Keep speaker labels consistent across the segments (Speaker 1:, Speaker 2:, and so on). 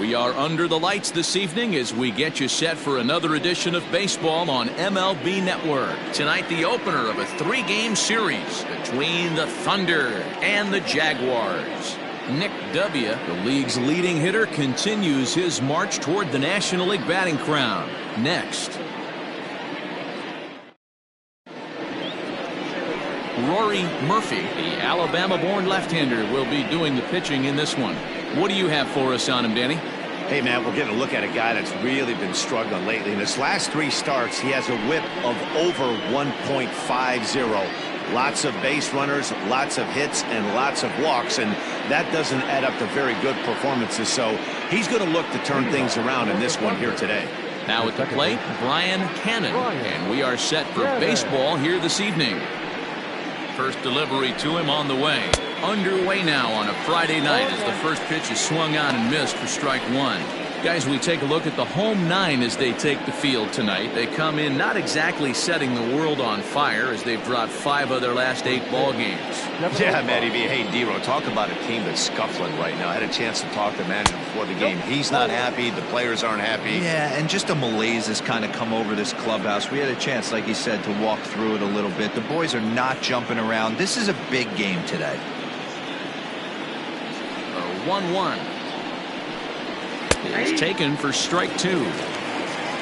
Speaker 1: We are under the lights this evening as we get you set for another edition of baseball on MLB Network. Tonight, the opener of a 3-game series between the Thunder and the Jaguars. Nick W., the league's leading hitter, continues his march toward the National League batting crown. Next, Rory Murphy, the Alabama-born left-hander, will be doing the pitching in this one. What do you have for us on him, Danny?
Speaker 2: Hey, man, we're getting a look at a guy that's really been struggling lately. In his last 3 starts, he has a whip of over 1.50. Lots of base runners, lots of hits, and lots of walks, and that doesn't add up to very good performances. So he's going to look to turn things around in this one here today.
Speaker 1: Now at the plate, Brian Cannon, and we are set for baseball here this evening. First delivery to him on the way. Underway now on a Friday night as the first pitch is swung on and missed for strike 1. Guys, we take a look at the home 9 as they take the field tonight. They come in not exactly setting the world on fire as they've dropped 5 of their last 8 ball games.
Speaker 2: Yeah, Matty B. Hey, D-Row, talk about a team that's scuffling right now. I had a chance to talk to the manager before the game. He's not happy. The players aren't happy.
Speaker 3: Yeah, and just a malaise has kind of come over this clubhouse. We had a chance, like you said, to walk through it a little bit. The boys are not jumping around. This is a big game today.
Speaker 1: 1-1 is taken for strike 2.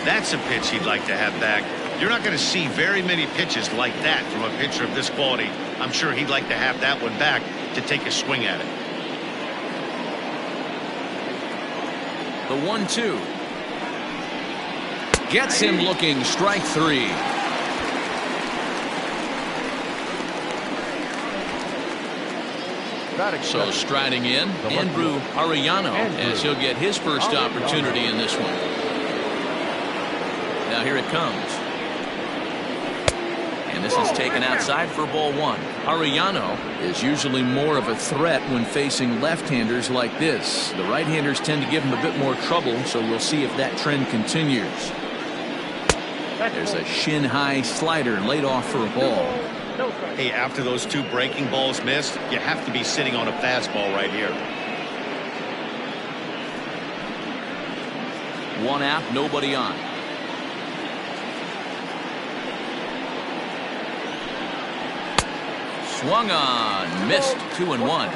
Speaker 4: That's a pitch he'd like to have back. You're not going to see very many pitches like that from a pitcher of this quality. I'm sure he'd like to have that one back to take a swing at it.
Speaker 1: The 1-2 gets him looking. Strike 3. So striding in, Andrew Arellano, as he'll get his first opportunity in this one. Now here it comes. And this is taken outside for ball 1. Arellano is usually more of a threat when facing left-handers like this. The right-handers tend to give him a bit more trouble, so we'll see if that trend continues. There's a shin-high slider laid off for a ball.
Speaker 4: Hey, after those 2 breaking balls missed, you have to be sitting on a fastball right here.
Speaker 1: 1 out, nobody on. Swung on, missed. 2-1.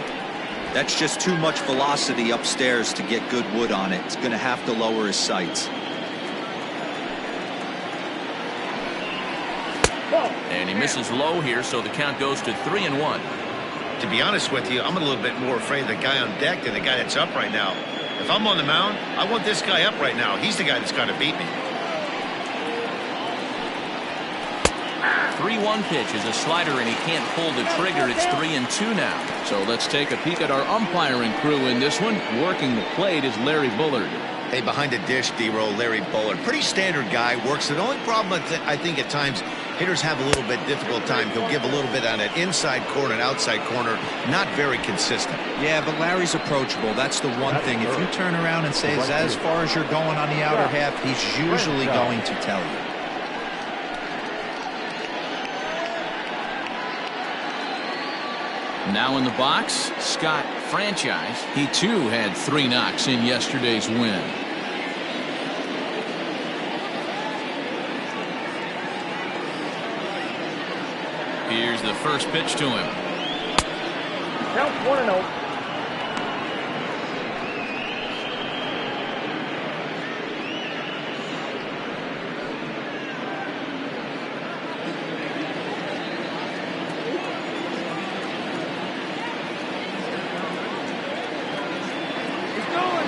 Speaker 3: That's just too much velocity upstairs to get good wood on it. It's going to have to lower his sights.
Speaker 1: And he misses low here, so the count goes to 3-1.
Speaker 4: To be honest with you, I'm a little bit more afraid of the guy on deck than the guy that's up right now. If I'm on the mound, I want this guy up right now. He's the guy that's got to beat me.
Speaker 1: 3-1 pitch is a slider, and he can't pull the trigger. It's 3-2 now. So let's take a peek at our umpiring crew in this one. Working the plate is Larry Bullard.
Speaker 4: Hey, behind the dish, D-Row, Larry Bullard. Pretty standard guy. Works. The only problem, I think, at times, hitters have a little bit difficult time. He'll give a little bit on an inside corner and outside corner. Not very consistent.
Speaker 3: Yeah, but Larry's approachable. That's the one thing. If you turn around and say, as far as you're going on the outer half, he's usually going to tell you.
Speaker 1: Now in the box, Scott Franchise. He too had 3 knocks in yesterday's win. Here's the first pitch to him.
Speaker 5: Count 1-0.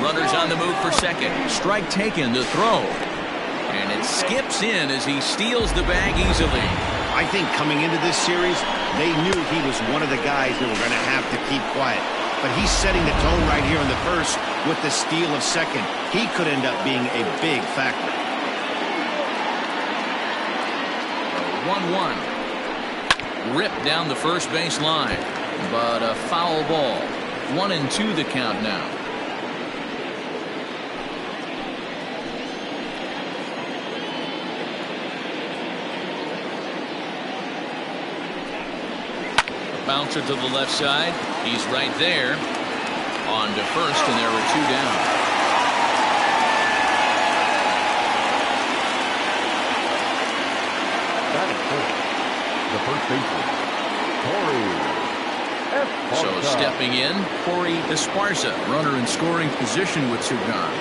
Speaker 1: Runners on the move for second. Strike taken to throw. And it skips in as he steals the bag easily.
Speaker 2: I think coming into this series, they knew he was one of the guys that were going to have to keep quiet. But he's setting the tone right here in the first with the steal of second. He could end up being a big factor.
Speaker 1: 1-1. Ripped down the first base line. But a foul ball. 1-2 the count now. Bouncer to the left side. He's right there. On to first, and there were 2 down.
Speaker 6: the first baseman, Corey Esparza.
Speaker 1: So stepping in, Corey Esparza, runner in scoring position with two gone.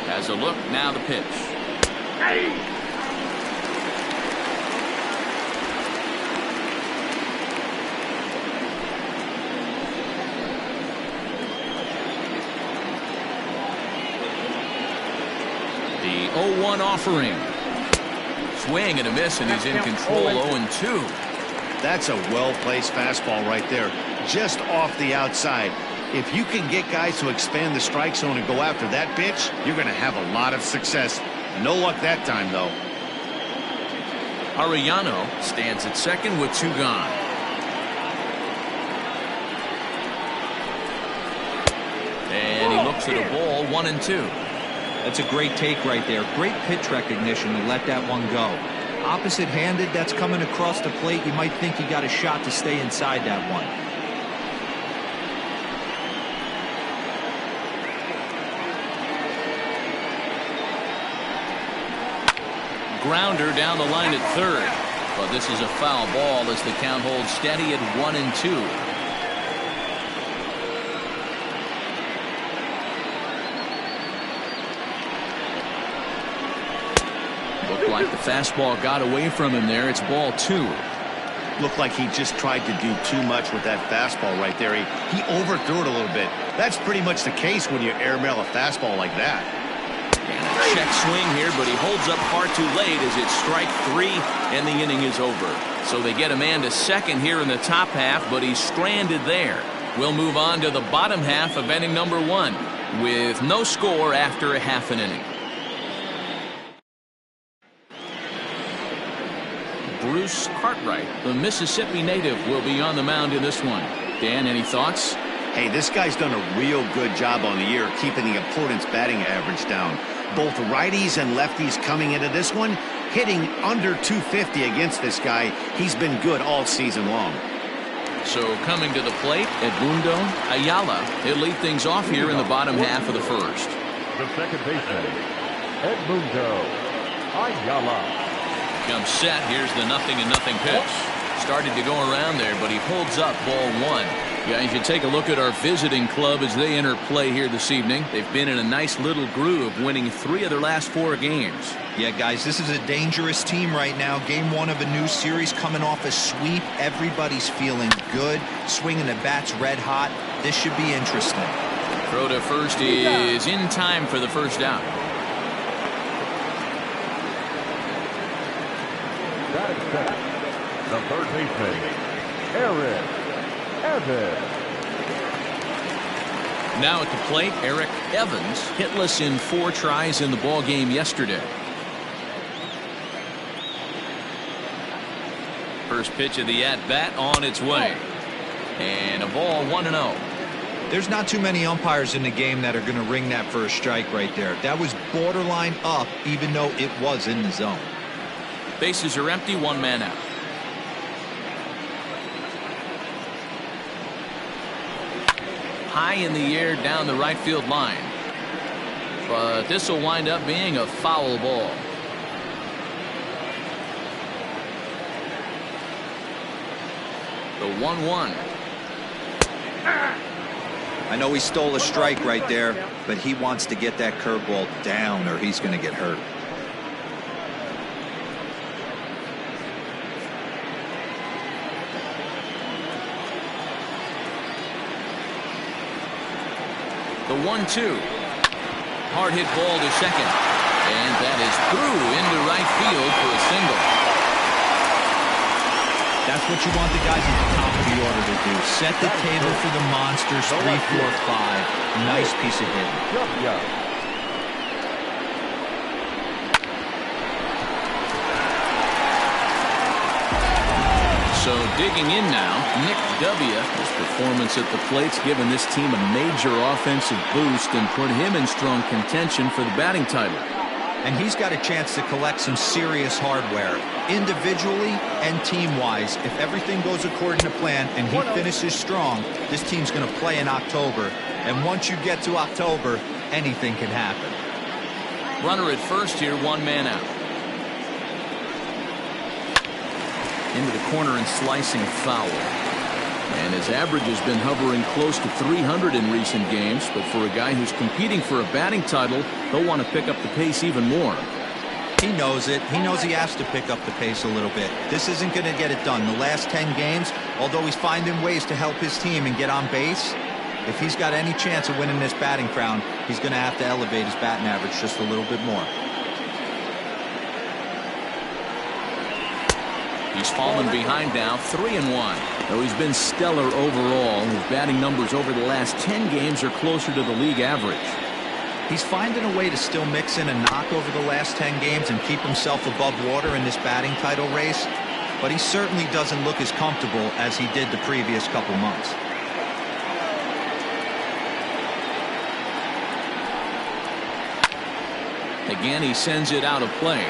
Speaker 1: Has a look, now the pitch. The 0-1 offering. Swing and a miss, and he's in control. 0-2.
Speaker 2: That's a well-placed fastball right there, just off the outside. If you can get guys to expand the strike zone and go after that pitch, you're going to have a lot of success. No luck that time, though.
Speaker 1: Arellano stands at second with two gone. And he looks at a ball, 1-2.
Speaker 3: That's a great take right there. Great pitch recognition to let that one go. Opposite-handed, that's coming across the plate. You might think you got a shot to stay inside that one.
Speaker 1: Grounder down the line at third. But this is a foul ball as the count holds steady at 1-2. Looked like the fastball got away from him there. It's ball 2.
Speaker 2: Looked like he just tried to do too much with that fastball right there. He overthrew it a little bit. That's pretty much the case when you airmail a fastball like that.
Speaker 1: And a check swing here, but he holds up far too late as it's strike 3 and the inning is over. So they get a man to second here in the top half, but he's stranded there. We'll move on to the bottom half of inning number 1 with no score after a half an inning. Bruce Cartwright, the Mississippi native, will be on the mound in this one. Dan, any thoughts?
Speaker 2: Hey, this guy's done a real good job on the year keeping the opponent's batting average down. Both righties and lefties coming into this one, hitting under 250 against this guy. He's been good all season long.
Speaker 1: So coming to the plate, Edmundo Ayala. He'll lead things off here in the bottom half of the first.
Speaker 6: The second baseman, Edmundo Ayala.
Speaker 1: Comes set. Here's the 0-0 pitch. Started to go around there, but he holds up ball 1. Guys, you take a look at our visiting club as they enter play here this evening. They've been in a nice little groove, winning 3 of their last 4 games.
Speaker 3: Yeah, guys, this is a dangerous team right now. Game 1 of a new series, coming off a sweep. Everybody's feeling good, swinging the bats red hot. This should be interesting.
Speaker 1: Throw to first is in time for the first out.
Speaker 6: The third baseman, Eric Evans.
Speaker 1: Now at the plate, Eric Evans, hitless in 4 tries in the ball game yesterday. First pitch of the at-bat on its way. And a ball, 1-0.
Speaker 3: There's not too many umpires in the game that are going to ring that for a strike right there. That was borderline up, even though it was in the zone.
Speaker 1: Bases are empty, 1 man out. High in the air down the right field line. But this will wind up being a foul ball. The 1-1.
Speaker 3: I know he stole a strike right there, but he wants to get that curveball down or he's going to get hurt.
Speaker 1: The 1-2. Hard hit ball to second. And that is through into right field for a single.
Speaker 3: That's what you want the guys at the top of the order to do. Set the table for the monsters. 3, 4, 5. Nice piece of hitting.
Speaker 1: So digging in now, Nick W. His performance at the plate's given this team a major offensive boost and put him in strong contention for the batting title.
Speaker 3: And he's got a chance to collect some serious hardware, individually and team-wise. If everything goes according to plan and he finishes strong, this team's going to play in October. And once you get to October, anything can happen.
Speaker 1: Runner at first here, one man out. Into the corner and slicing foul. And his average has been hovering close to 300 in recent games, but for a guy who's competing for a batting title, he'll want to pick up the pace even more.
Speaker 3: He knows it. He knows he has to pick up the pace a little bit. This isn't going to get it done. The last 10 games, although he's finding ways to help his team and get on base, if he's got any chance of winning this batting crown, he's going to have to elevate his batting average just a little bit more.
Speaker 1: He's fallen behind now, 3-1. Though he's been stellar overall, his batting numbers over the last 10 games are closer to the league average.
Speaker 3: He's finding a way to still mix in a knock over the last 10 games and keep himself above water in this batting title race, but he certainly doesn't look as comfortable as he did the previous couple months.
Speaker 1: Again, he sends it out of play.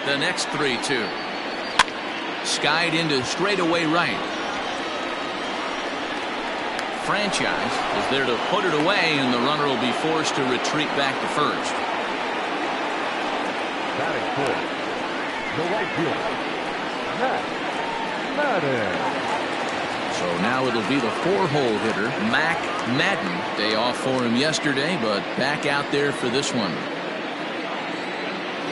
Speaker 1: The next 3-2. Skied into straightaway right. Franchise is there to put it away, and the runner will be forced to retreat back to first.
Speaker 6: Batting fourth, the right fielder, Matt Madden.
Speaker 1: So now it'll be the 4-hole hitter, Mac Madden. Day off for him yesterday, but back out there for this one.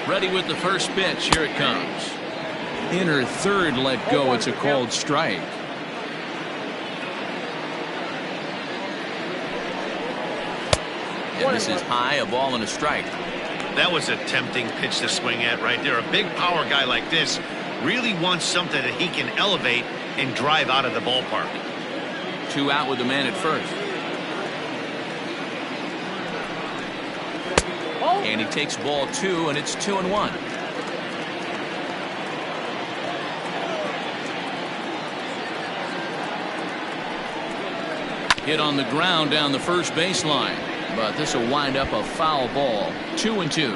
Speaker 1: Ready with the first pitch. Here it comes. Inner third let go. It's a called strike. And this is high, a ball and a strike.
Speaker 4: That was a tempting pitch to swing at right there. A big power guy like this really wants something that he can elevate and drive out of the ballpark.
Speaker 1: 2 out with the man at first. And he takes ball 2, and it's 2-1. Hit on the ground down the first baseline, but this will wind up a foul ball. 2-2.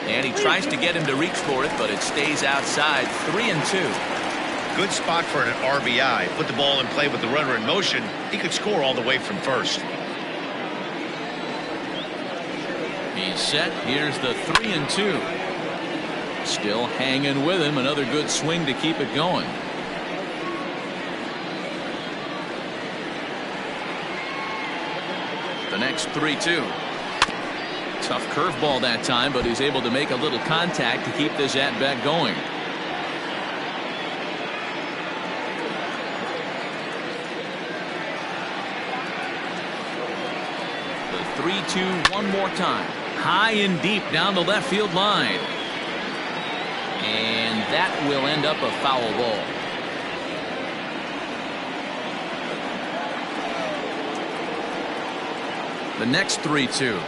Speaker 1: And he tries to get him to reach for it, but it stays outside. 3-2.
Speaker 4: Good spot for an RBI. Put the ball in play with the runner in motion. He could score all the way from first.
Speaker 1: He's set. Here's the 3-2. Still hanging with him. Another good swing to keep it going. The next 3-2. Tough curveball that time, but he's able to make a little contact to keep this at-bat going. The 3-2 one more time. High and deep down the left field line. And that will end up a foul ball. The next 3-2.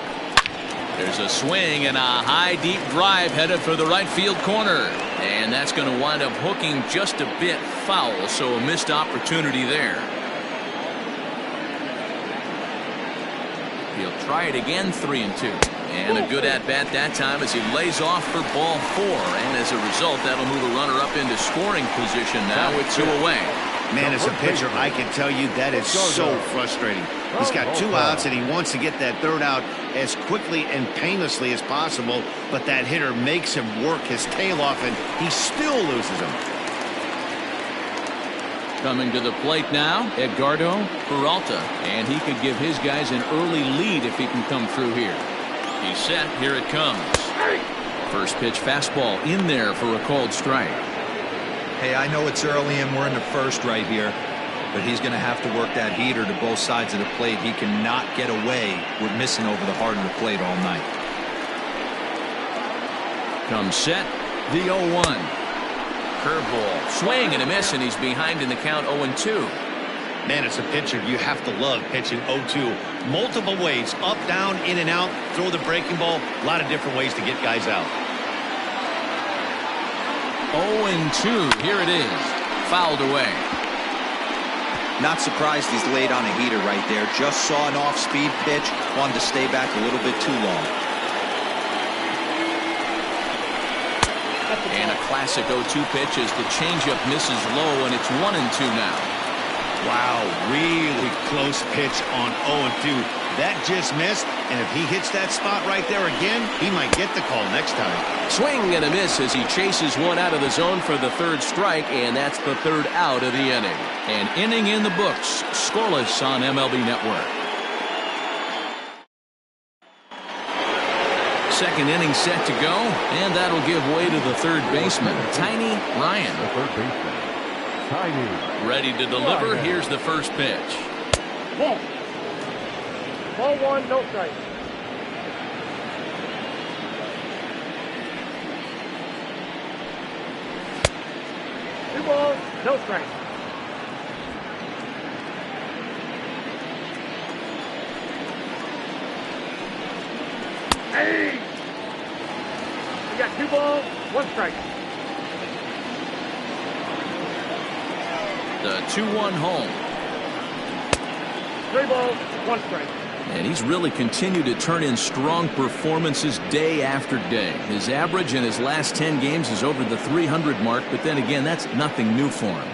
Speaker 1: There's a swing and a high deep drive headed for the right field corner, and that's going to wind up hooking just a bit foul, so a missed opportunity there. He'll try it again. 3-2, and a good at bat that time as he lays off for ball 4, and as a result that'll move a runner up into scoring position now with 2 away.
Speaker 2: Man, as a pitcher, I can tell you that is so frustrating. He's got 2 outs and he wants to get that 3rd out as quickly and painlessly as possible, but that hitter makes him work his tail off and he still loses him.
Speaker 1: Coming to the plate now, Edgardo Peralta, and he could give his guys an early lead if he can come through here. He's set. Here it comes. First pitch fastball in there for a called strike.
Speaker 3: Hey, I know it's early and we're in the first right here, but he's going to have to work that heater to both sides of the plate. He cannot get away with missing over the heart of the plate all night.
Speaker 1: Comes set. The 0-1. Curveball. Swing and a miss, and he's behind in the count. 0-2.
Speaker 2: Man, as a pitcher, you have to love pitching 0-2. Multiple ways, up, down, in and out, throw the breaking ball. A lot of different ways to get guys out.
Speaker 1: 0-2. Here it is. Fouled away.
Speaker 3: Not surprised he's laid on a heater right there. Just saw an off-speed pitch. Wanted to stay back a little bit too long.
Speaker 1: And a classic 0-2 pitch as the changeup misses low, and it's 1-2 now.
Speaker 2: Wow, really close pitch on 0-2. That just missed, and if he hits that spot right there again, he might get the call next time.
Speaker 1: Swing and a miss as he chases one out of the zone for the third strike, and that's the third out of the inning. An inning in the books, scoreless on MLB Network. Second inning set to go, and that'll give way to the third baseman, Tiny Ryan.
Speaker 6: The third baseman, Tiny.
Speaker 1: Ready to deliver. Here's the first pitch.
Speaker 5: Ball. Ball one, no strike. Two balls, no strike. Hey! We got 2 balls, 1 strike.
Speaker 1: The 2-1 home.
Speaker 5: 3 balls, 1 strike.
Speaker 1: And he's really continued to turn in strong performances day after day. His average in his last 10 games is over the 300 mark, but then again, that's nothing new for him.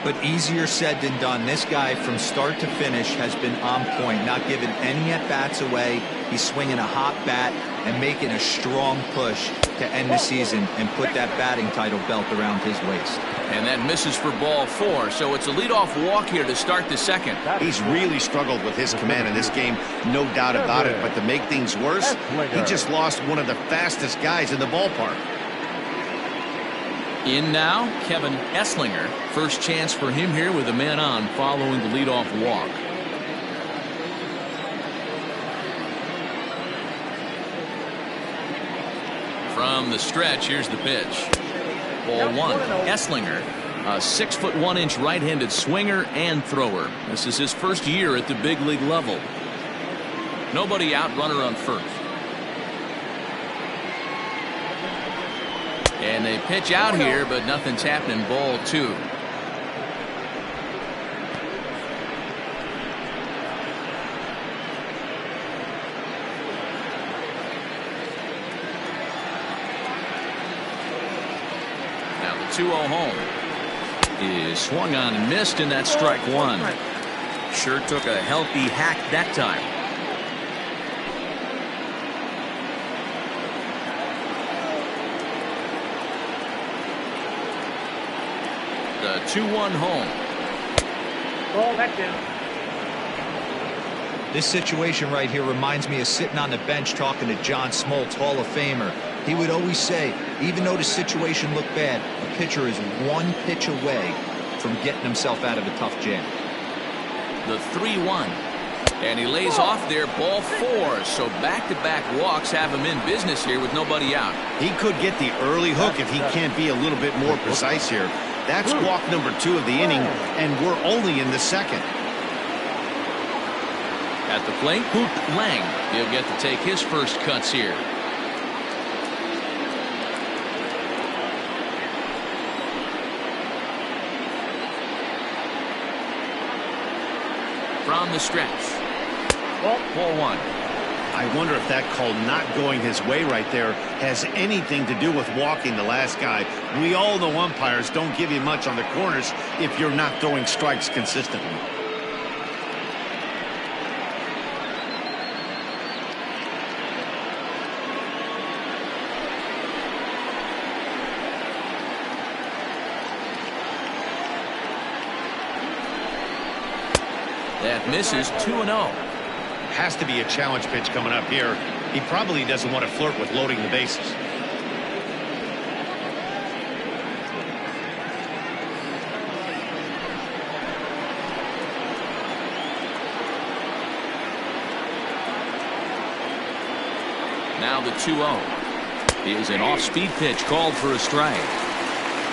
Speaker 3: But easier said than done. This guy from start to finish has been on point, not giving any at-bats away. He's swinging a hot bat and making a strong push to end the season and put that batting title belt around his waist.
Speaker 1: And that misses for ball 4, so it's a leadoff walk here to start the second.
Speaker 2: He's really struggled with his command in this game, no doubt about it. But to make things worse, he just lost one of the fastest guys in the ballpark.
Speaker 1: In now, Kevin Esslinger. First chance for him here with a man on following the leadoff walk. From the stretch, here's the pitch. Ball 1. Esslinger, a 6'1" right-handed swinger and thrower. This is his first year at the big league level. Nobody out, runner on first. And they pitch out here, but nothing's happening. Ball 2. Now the 2-0 home is swung on and missed, and that's strike 1. Sure took a healthy hack that time. The 2-1 home.
Speaker 5: Ball, that's in.
Speaker 3: This situation right here reminds me of sitting on the bench talking to John Smoltz, Hall of Famer. He would always say, even though the situation looked bad, a pitcher is one pitch away from getting himself out of a tough jam.
Speaker 1: The 3-1. And he lays off there, ball 4. So back-to-back walks have him in business here with nobody out.
Speaker 2: He could get the early hook if he can't be a little bit more precise here. That's walk number 2 of the inning, and we're only in the second.
Speaker 1: At the plate, Hoop Lang. He'll get to take his first cuts here. From the stretch. Ball 1.
Speaker 2: I wonder if that call not going his way right there has anything to do with walking the last guy. We all know umpires don't give you much on the corners if you're not throwing strikes consistently.
Speaker 1: That misses. 2-0.
Speaker 2: Has to be a challenge pitch coming up here. He probably doesn't want to flirt with loading the bases.
Speaker 1: Now the 2-0 is an off-speed pitch called for a strike.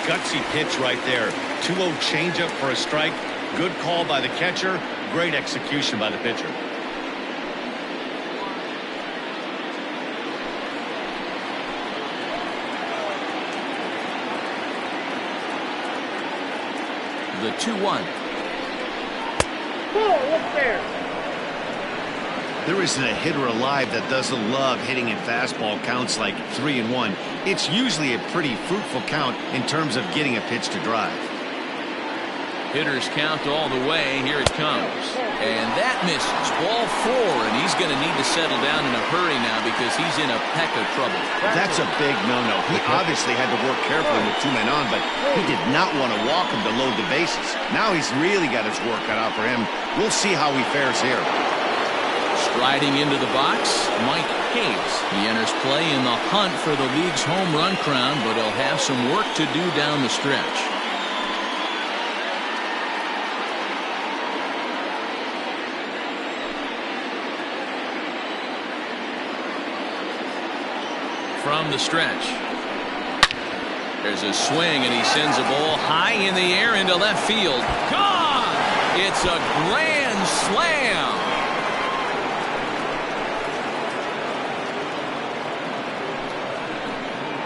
Speaker 2: Gutsy pitch right there. 2-0 changeup for a strike. Good call by the catcher. Great execution by the pitcher.
Speaker 1: The 2-1.
Speaker 5: Ball, what's there?
Speaker 2: There isn't a hitter alive that doesn't love hitting in fastball counts like 3-1. It's usually a pretty fruitful count in terms of getting a pitch to drive.
Speaker 1: Hitters count all the way. Here it comes. And that misses. Ball 4, and he's going to need to settle down in a hurry now because he's in a peck of trouble.
Speaker 2: That's a big no-no. He obviously had to work carefully with 2 men on, but he did not want to walk him to load the bases. Now he's really got his work cut out for him. We'll see how he fares here.
Speaker 1: Striding into the box, Mike Hayes. He enters play in the hunt for the league's home run crown, but he'll have some work to do down the stretch. From the stretch, there's a swing, and he sends a ball high in the air into left field. Gone! It's a grand slam.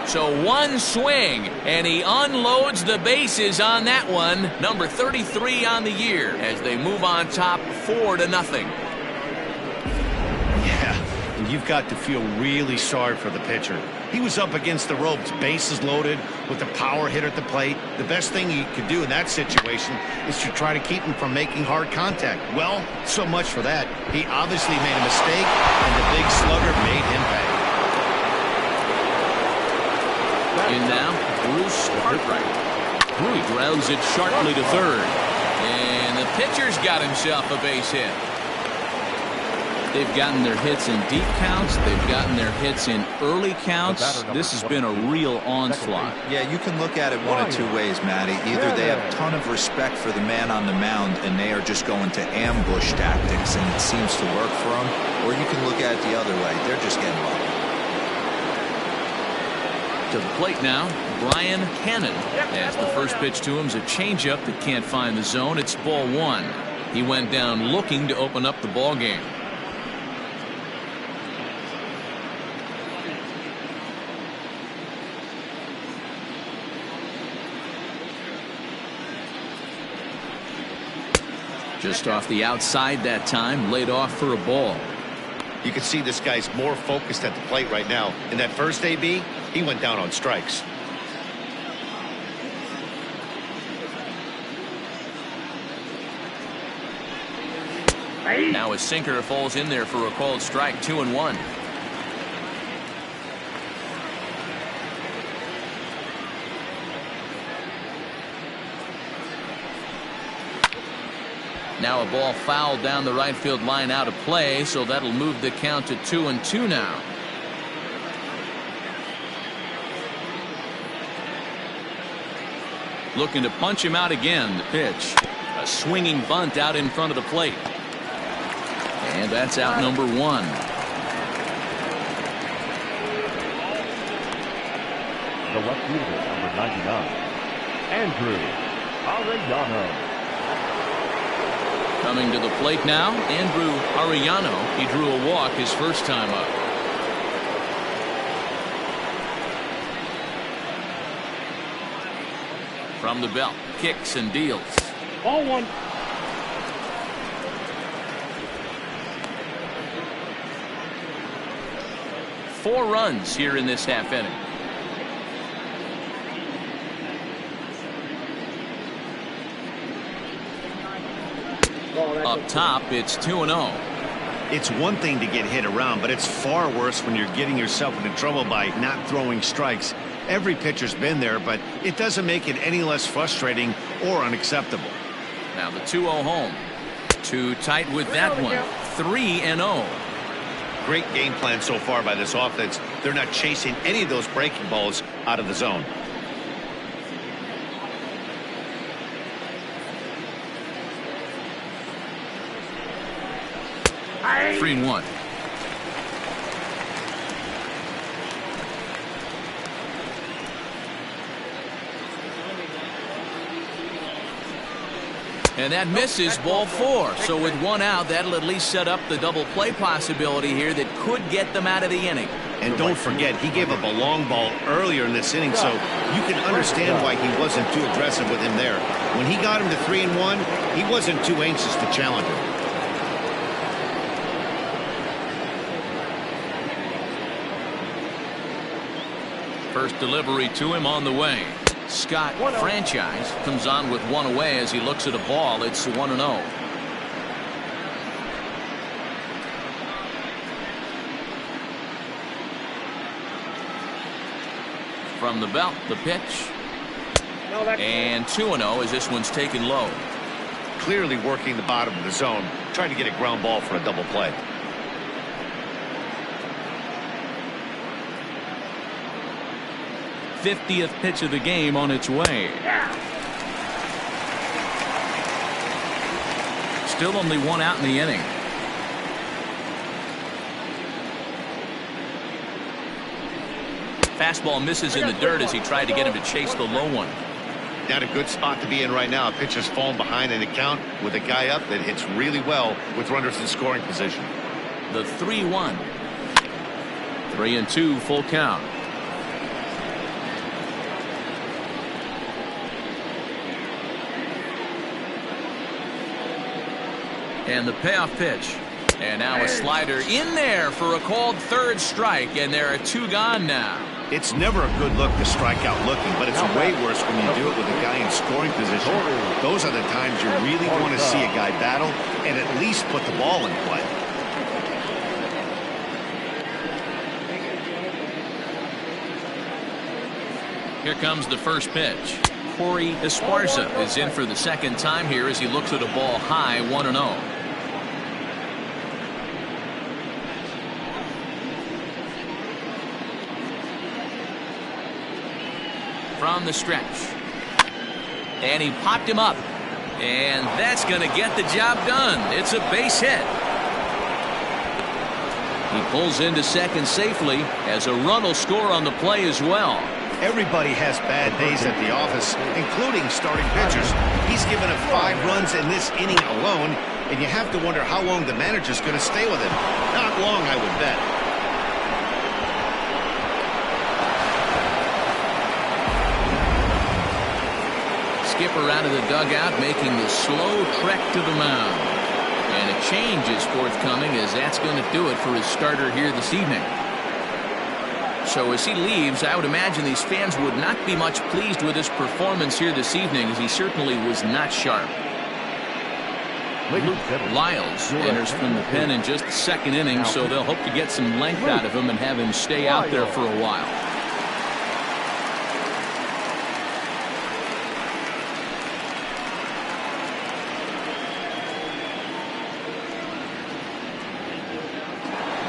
Speaker 1: So one swing, and he unloads the bases on that one. Number 33 on the year as they move on top 4-0.
Speaker 2: You've got to feel really sorry for the pitcher. He was up against the ropes, bases loaded, with a power hitter at the plate. The best thing he could do in that situation is to try to keep him from making hard contact. Well, so much for that. He obviously made a mistake, and the big slugger made him pay.
Speaker 1: In now, Bruce Cartwright. He grounds it sharply to third. And the pitcher's got himself a base hit. They've gotten their hits in deep counts. They've gotten their hits in early counts. This has been a real onslaught.
Speaker 3: Yeah, you can look at it one of 2 ways, Matty. Either they have a ton of respect for the man on the mound and they are just going to ambush tactics and it seems to work for them, or you can look at it the other way. They're just getting lucky.
Speaker 1: To the plate now, Brian Cannon. As the first pitch to him is a changeup that can't find the zone. It's ball 1. He went down looking to open up the ball game. Just off the outside that time, laid off for a ball.
Speaker 4: You can see this guy's more focused at the plate right now. In that first AB, he went down on strikes.
Speaker 1: Now a sinker falls in there for a called strike. 2-1. Now a ball fouled down the right field line out of play, so that'll move the count to 2-2 now. Looking to punch him out again. The pitch. A swinging bunt out in front of the plate. And that's out number 1.
Speaker 6: The left fielder, number 99, Andrew Arellano.
Speaker 1: Coming to the plate now, Andrew Arellano. He drew a walk his first time up. From the belt, kicks and deals.
Speaker 5: Ball 1.
Speaker 1: Four runs here in this half inning. Up top, it's 2-0.
Speaker 2: It's one thing to get hit around, but it's far worse when you're getting yourself into trouble by not throwing strikes. Every pitcher's been there, but it doesn't make it any less frustrating or unacceptable.
Speaker 1: Now the 2-0 home. Too tight with that one. 3-0.
Speaker 4: Great game plan so far by this offense. They're not chasing any of those breaking balls out of the zone.
Speaker 1: 3-1. And that misses, ball 4. So with one out, that'll at least set up the double play possibility here that could get them out of the inning.
Speaker 2: And don't forget, he gave up a long ball earlier in this inning, so you can understand why he wasn't too aggressive with him there. When he got him to 3-1, he wasn't too anxious to challenge him.
Speaker 1: First delivery to him on the way. Scott Franchise comes on with one away as he looks at a ball. It's 1-0. From the belt, the pitch. And 2-0 as this one's taken low.
Speaker 2: Clearly working the bottom of the zone, trying to get a ground ball for a double play.
Speaker 1: '50th pitch of the game on its way. Still only one out in the inning. Fastball misses in the dirt as he tried to get him to chase the low one.
Speaker 2: Not a good spot to be in right now. A pitcher's falling behind in the count with a guy up that hits really well with runners in scoring position.
Speaker 1: The 3-1. 3-2 full count. And the payoff pitch. And now a slider in there for a called third strike, and there are two gone now.
Speaker 2: It's never a good look to strike out looking, but it's way worse when you do it with a guy in scoring position. Those are the times you really want to see a guy battle and at least put the ball in play.
Speaker 1: Here comes the first pitch. Corey Esparza is in for the second time here as he looks at a ball high, 1-0. From the stretch. And he popped him up. And that's going to get the job done. It's a base hit. He pulls into second safely as a run will score on the play as well.
Speaker 2: Everybody has bad days at the office, including starting pitchers. He's given up 5 runs in this inning alone, and you have to wonder how long the manager's going to stay with him. Not long, I would bet.
Speaker 1: Skipper out of the dugout making the slow trek to the mound. And a change is forthcoming as that's going to do it for his starter here this evening. So as he leaves, I would imagine these fans would not be much pleased with his performance here this evening, as he certainly was not sharp. Luke Lyles enters from the pen in just the second inning, so they'll hope to get some length out of him and have him stay out there for a while.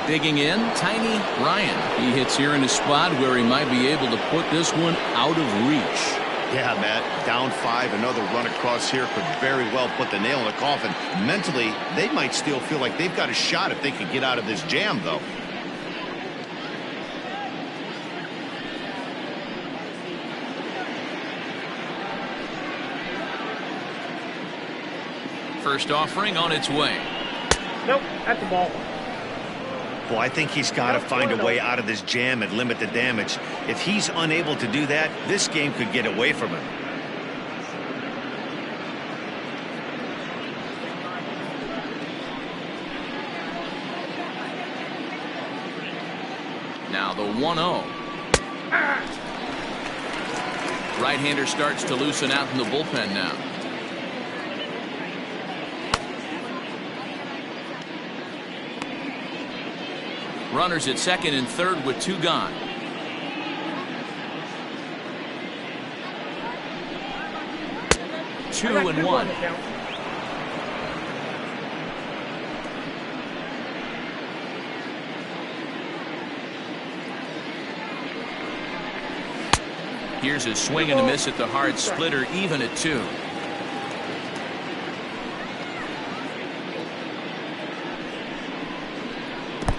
Speaker 1: Digging in, Tiny Ryan. He hits here in a spot where he might be able to put this one out of reach.
Speaker 2: Yeah, Matt, down 5, another run across here could very well put the nail in the coffin. Mentally, they might still feel like they've got a shot if they could get out of this jam, though.
Speaker 1: First offering on its way.
Speaker 5: Nope, that's the ball.
Speaker 2: Boy, I think he's got to find a way out of this jam and limit the damage. If he's unable to do that, this game could get away from him.
Speaker 1: Now the 1-0. Right-hander starts to loosen out in the bullpen now. Runners at second and third with 2 gone. Two and one. Here's a swing and a miss at the hard splitter, even at 2.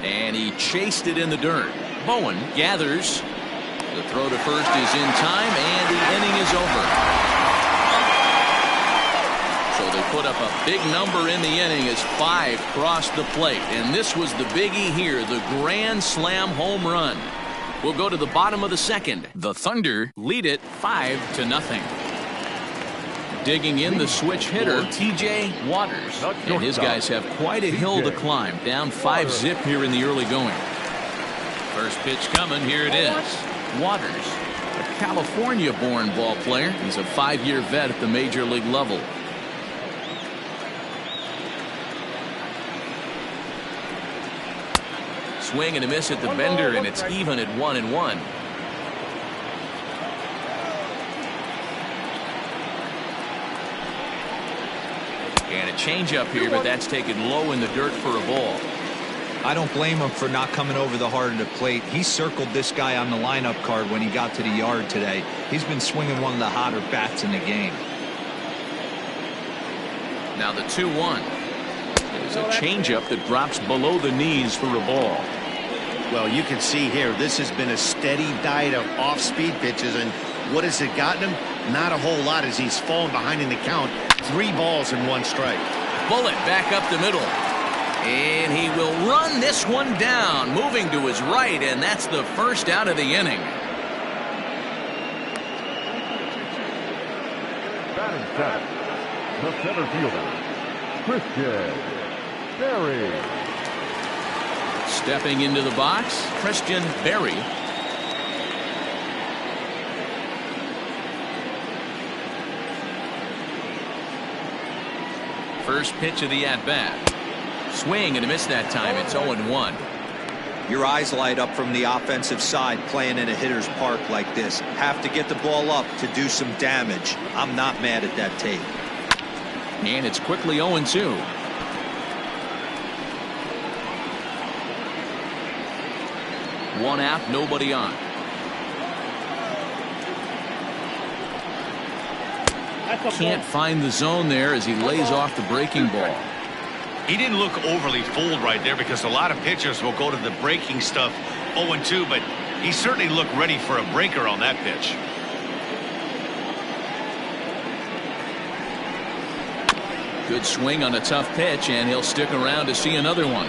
Speaker 1: And he chased it in the dirt. Bowen gathers. The throw to first is in time, and the inning is over. So they put up a big number in the inning as 5 crossed the plate. And this was the biggie here, the grand slam home run. We'll go to the bottom of the second. The Thunder lead it 5-0. Digging in, the switch hitter, T.J. Waters. And his guys have quite a hill to climb. Down 5-zip here in the early going. First pitch coming. Here it is. Waters, a California-born ball player. He's a 5-year vet at the major league level. Swing and a miss at the bender, and it's even at 1-1. And a changeup here, but that's taken low in the dirt for a ball.
Speaker 3: I don't blame him for not coming over the heart of the plate. He circled this guy on the lineup card when he got to the yard today. He's been swinging one of the hotter bats in the game.
Speaker 1: Now the 2-1. There's a changeup that drops below the knees for a ball.
Speaker 2: Well, you can see here, this has been a steady diet of off-speed pitches, and what has it gotten him? Not a whole lot as he's fallen behind in the count. 3 balls and 1 strike.
Speaker 1: Bullet back up the middle. And he will run this one down, moving to his right, and that's the first out of the inning.
Speaker 6: Batting center, the center fielder, Christian Berry.
Speaker 1: Stepping into the box, Christian Berry. First pitch of the at-bat. Swing and a miss that time. It's 0-1.
Speaker 3: Your eyes light up from the offensive side playing in a hitter's park like this. Have to get the ball up to do some damage. I'm not mad at that tape.
Speaker 1: And it's quickly 0-2. One out, nobody on. Can't find the zone there as he lays off the breaking ball.
Speaker 4: He didn't look overly fooled right there because a lot of pitchers will go to the breaking stuff 0-2, but he certainly looked ready for a breaker on that pitch.
Speaker 1: Good swing on a tough pitch, and he'll stick around to see another one.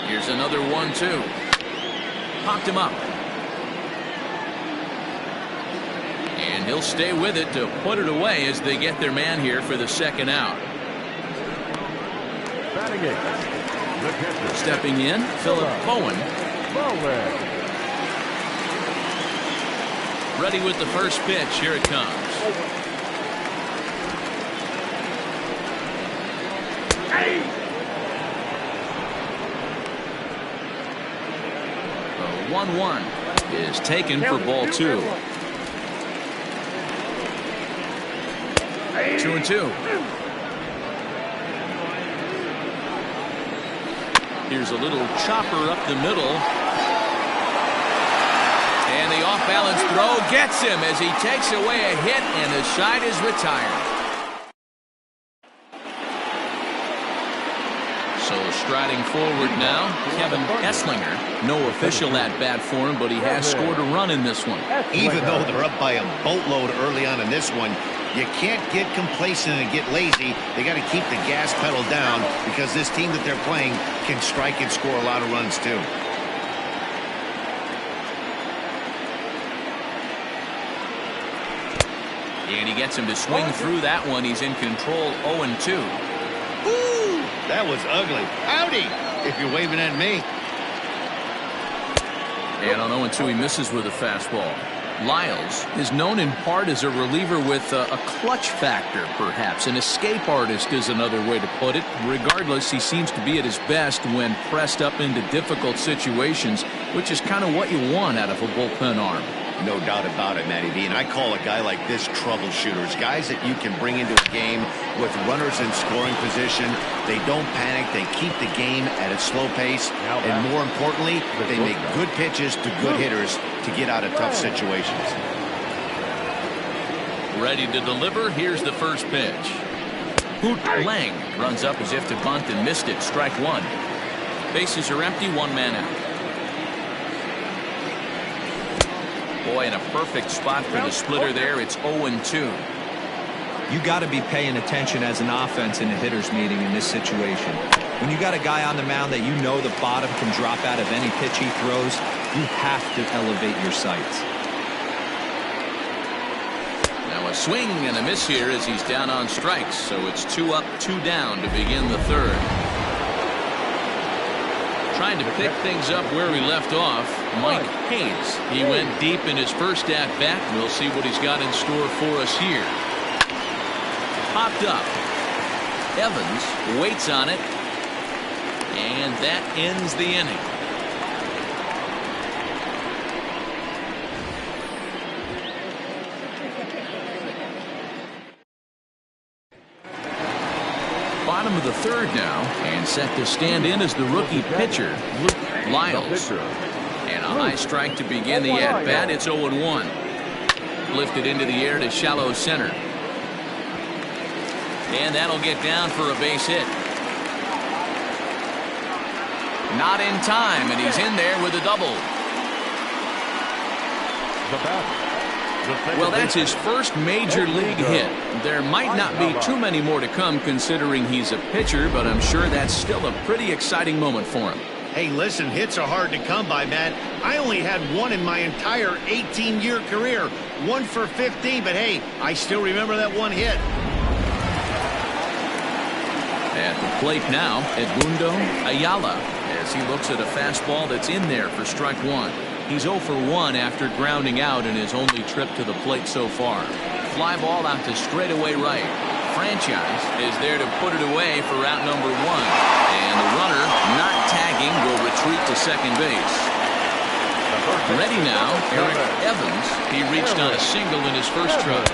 Speaker 1: Here's another 1-2. Popped him up. And he'll stay with it to put it away as they get their man here for the second out.
Speaker 6: Batting eighth, the catcher.
Speaker 1: Stepping in, Philip Bowen. Ready with the first pitch. Here it comes. The 1-1 is taken for ball 2. 2-2. Here's a little chopper up the middle. And the off-balance throw gets him as he takes away a hit, and the side is retired. So striding forward now, Kevin Esslinger. No official at-bat for him, but he has scored a run in this one.
Speaker 2: Even though they're up by a boatload early on in this one, you can't get complacent and get lazy. They got to keep the gas pedal down because this team that they're playing can strike and score a lot of runs too.
Speaker 1: And he gets him to swing through that one. He's in control. 0-2.
Speaker 2: Ooh, that was ugly. Howdy, if you're waving at me.
Speaker 1: And on 0-2, he misses with a fastball. Lyles is known in part as a reliever with a clutch factor, perhaps. An escape artist is another way to put it. Regardless, he seems to be at his best when pressed up into difficult situations, which is kind of what you want out of a bullpen arm.
Speaker 2: No doubt about it, Matty V. And I call a guy like this troubleshooters. Guys that you can bring into a game with runners in scoring position. They don't panic. They keep the game at a slow pace. And more importantly, they make good pitches to good hitters to get out of tough situations.
Speaker 1: Ready to deliver. Here's the first pitch. Hoot Lang runs up as if to bunt and missed it. Strike one. Bases are empty. One man out. Boy, in a perfect spot for the splitter there. It's 0-2.
Speaker 3: You got to be paying attention as an offense in a hitter's meeting in this situation. When you got a guy on the mound that you know the bottom can drop out of any pitch he throws, you have to elevate your sights.
Speaker 1: Now a A swing and a miss here as he's down on strikes. So it's 2 up, 2 down to begin the third. Trying to pick things up where we left off, Mike Hayes. He went deep in his first at-bat. We'll see what he's got in store for us here. Popped up. Evans waits on it. And that ends the inning. Bottom of the third now, and set to stand in as the rookie pitcher, Luke Lyles. And a high strike to begin the at-bat. It's 0-1. Lifted into the air to shallow center. And that'll get down for a base hit. Not in time, and he's in there with a double. Well, that's his first major league hit. There might not be too many more to come considering he's a pitcher, but I'm sure that's still a pretty exciting moment for him.
Speaker 2: Hey, listen, hits are hard to come by, Matt. I only had one in my entire 18-year career. 1 for 15, but hey, I still remember that one hit.
Speaker 1: At the plate now, Edmundo Ayala, as he looks at a fastball that's in there for strike one. He's 0 for 1 after grounding out in his only trip to the plate so far. Fly ball out to straightaway right. Franchise is there to put it away for out number 1. And the runner, not tagging, will retreat to second base. Ready now, Eric Evans. He reached on a single in his first try.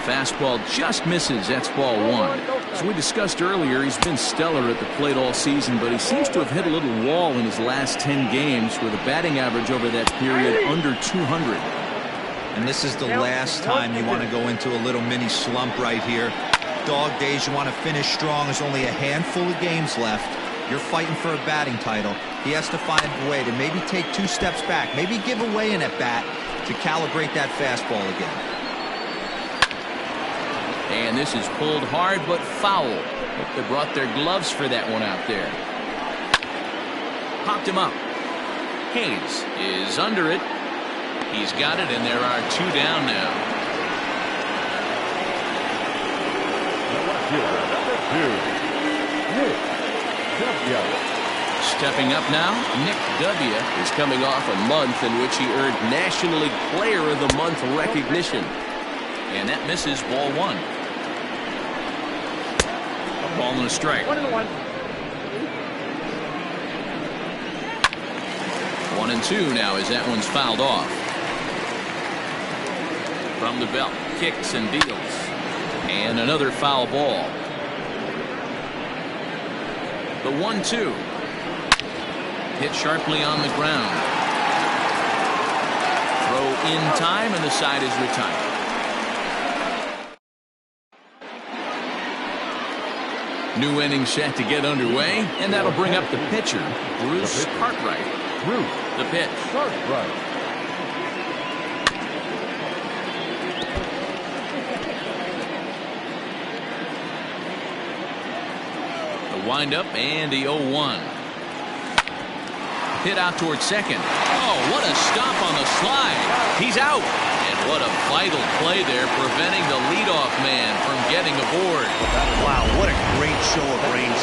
Speaker 1: Fastball just misses. That's ball 1. As we discussed earlier, he's been stellar at the plate all season, but he seems to have hit a little wall in his last 10 games with a batting average over that period under 200.
Speaker 3: And this is the last time you want to go into a little mini slump right here. Dog days, you want to finish strong. There's only a handful of games left. You're fighting for a batting title. He has to find a way to maybe take 2 steps back, maybe give away an at-bat to calibrate that fastball again.
Speaker 1: And this is pulled hard but foul. They brought their gloves for that one out there. Popped him up. Hayes is under it. He's got it, and there are 2 down now. Stepping up now, Nick W. is coming off a month in which he earned National League Player of the Month recognition. And that misses ball 1. A ball and a strike.
Speaker 5: 1-1.
Speaker 1: 1-2 now as that one's fouled off. From the belt, kicks and deals. And another foul ball. The 1-2. Hit sharply on the ground. Throw in time, and the side is retired. New inning set to get underway, and that'll bring up the pitcher, Bruce Cartwright. The pitch. The windup and the 0-1. Hit out towards second. Oh, what a stop on the slide. He's out. And what a vital play there, preventing the leadoff man from getting aboard.
Speaker 2: Wow, what a great show of range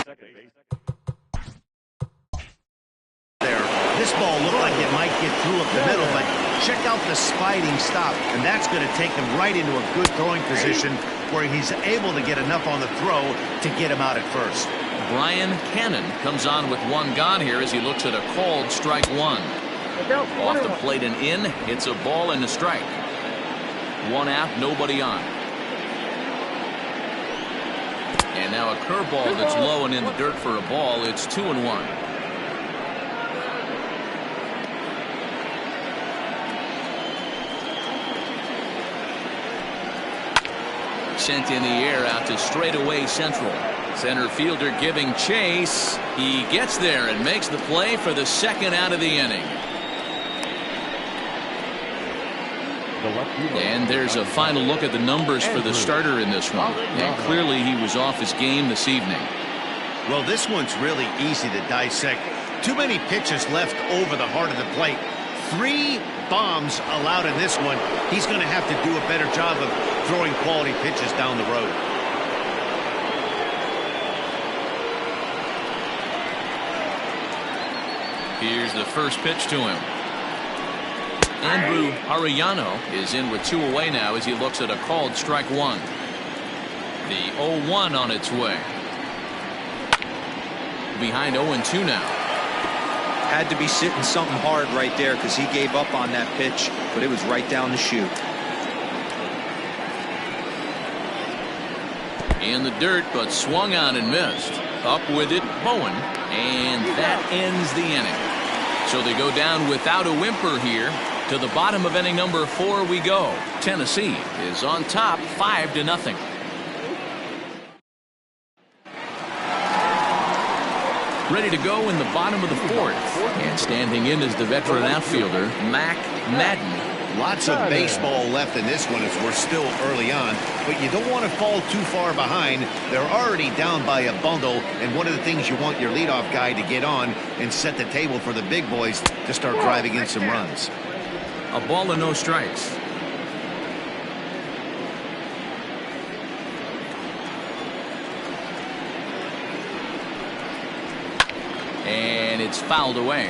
Speaker 2: there. This ball looked like it might get through up the middle, but check out the sliding stop, and that's going to take him right into a good throwing position where he's able to get enough on the throw to get him out at first.
Speaker 1: Brian Cannon comes on with 1 gone here as he looks at a called strike 1. Off the plate and in, it's a ball and a strike. 1 out, nobody on. And now a curveball that's low and in the dirt for a ball. It's 2-1. Sent in the air out to straightaway central. Center fielder giving chase. He gets there and makes the play for the 2nd out of the inning. And there's a final look at the numbers for the starter in this one. And clearly he was off his game this evening.
Speaker 2: Well, this one's really easy to dissect. Too many pitches left over the heart of the plate. 3 bombs allowed in this one. He's going to have to do a better job of throwing quality pitches down the road.
Speaker 1: Here's the first pitch to him. Andrew Arellano is in with 2 away now as he looks at a called strike 1. The 0-1 on its way. Behind 0-2 now.
Speaker 3: Had to be sitting something hard right there because he gave up on that pitch, but it was right down the chute.
Speaker 1: In the dirt, but swung on and missed. Up with it, Bowen, and that ends the inning. So they go down without a whimper here. To the bottom of inning number 4 we go. Tennessee is on top 5-0. Ready to go in the bottom of the 4th. And standing in is the veteran outfielder, Mac Madden.
Speaker 2: Lots of baseball left in this one as we're still early on, but you don't want to fall too far behind. They're already down by a bundle, and one of the things you want your leadoff guy to get on and set the table for the big boys to start driving in some runs.
Speaker 1: A ball and no strikes. And it's fouled away.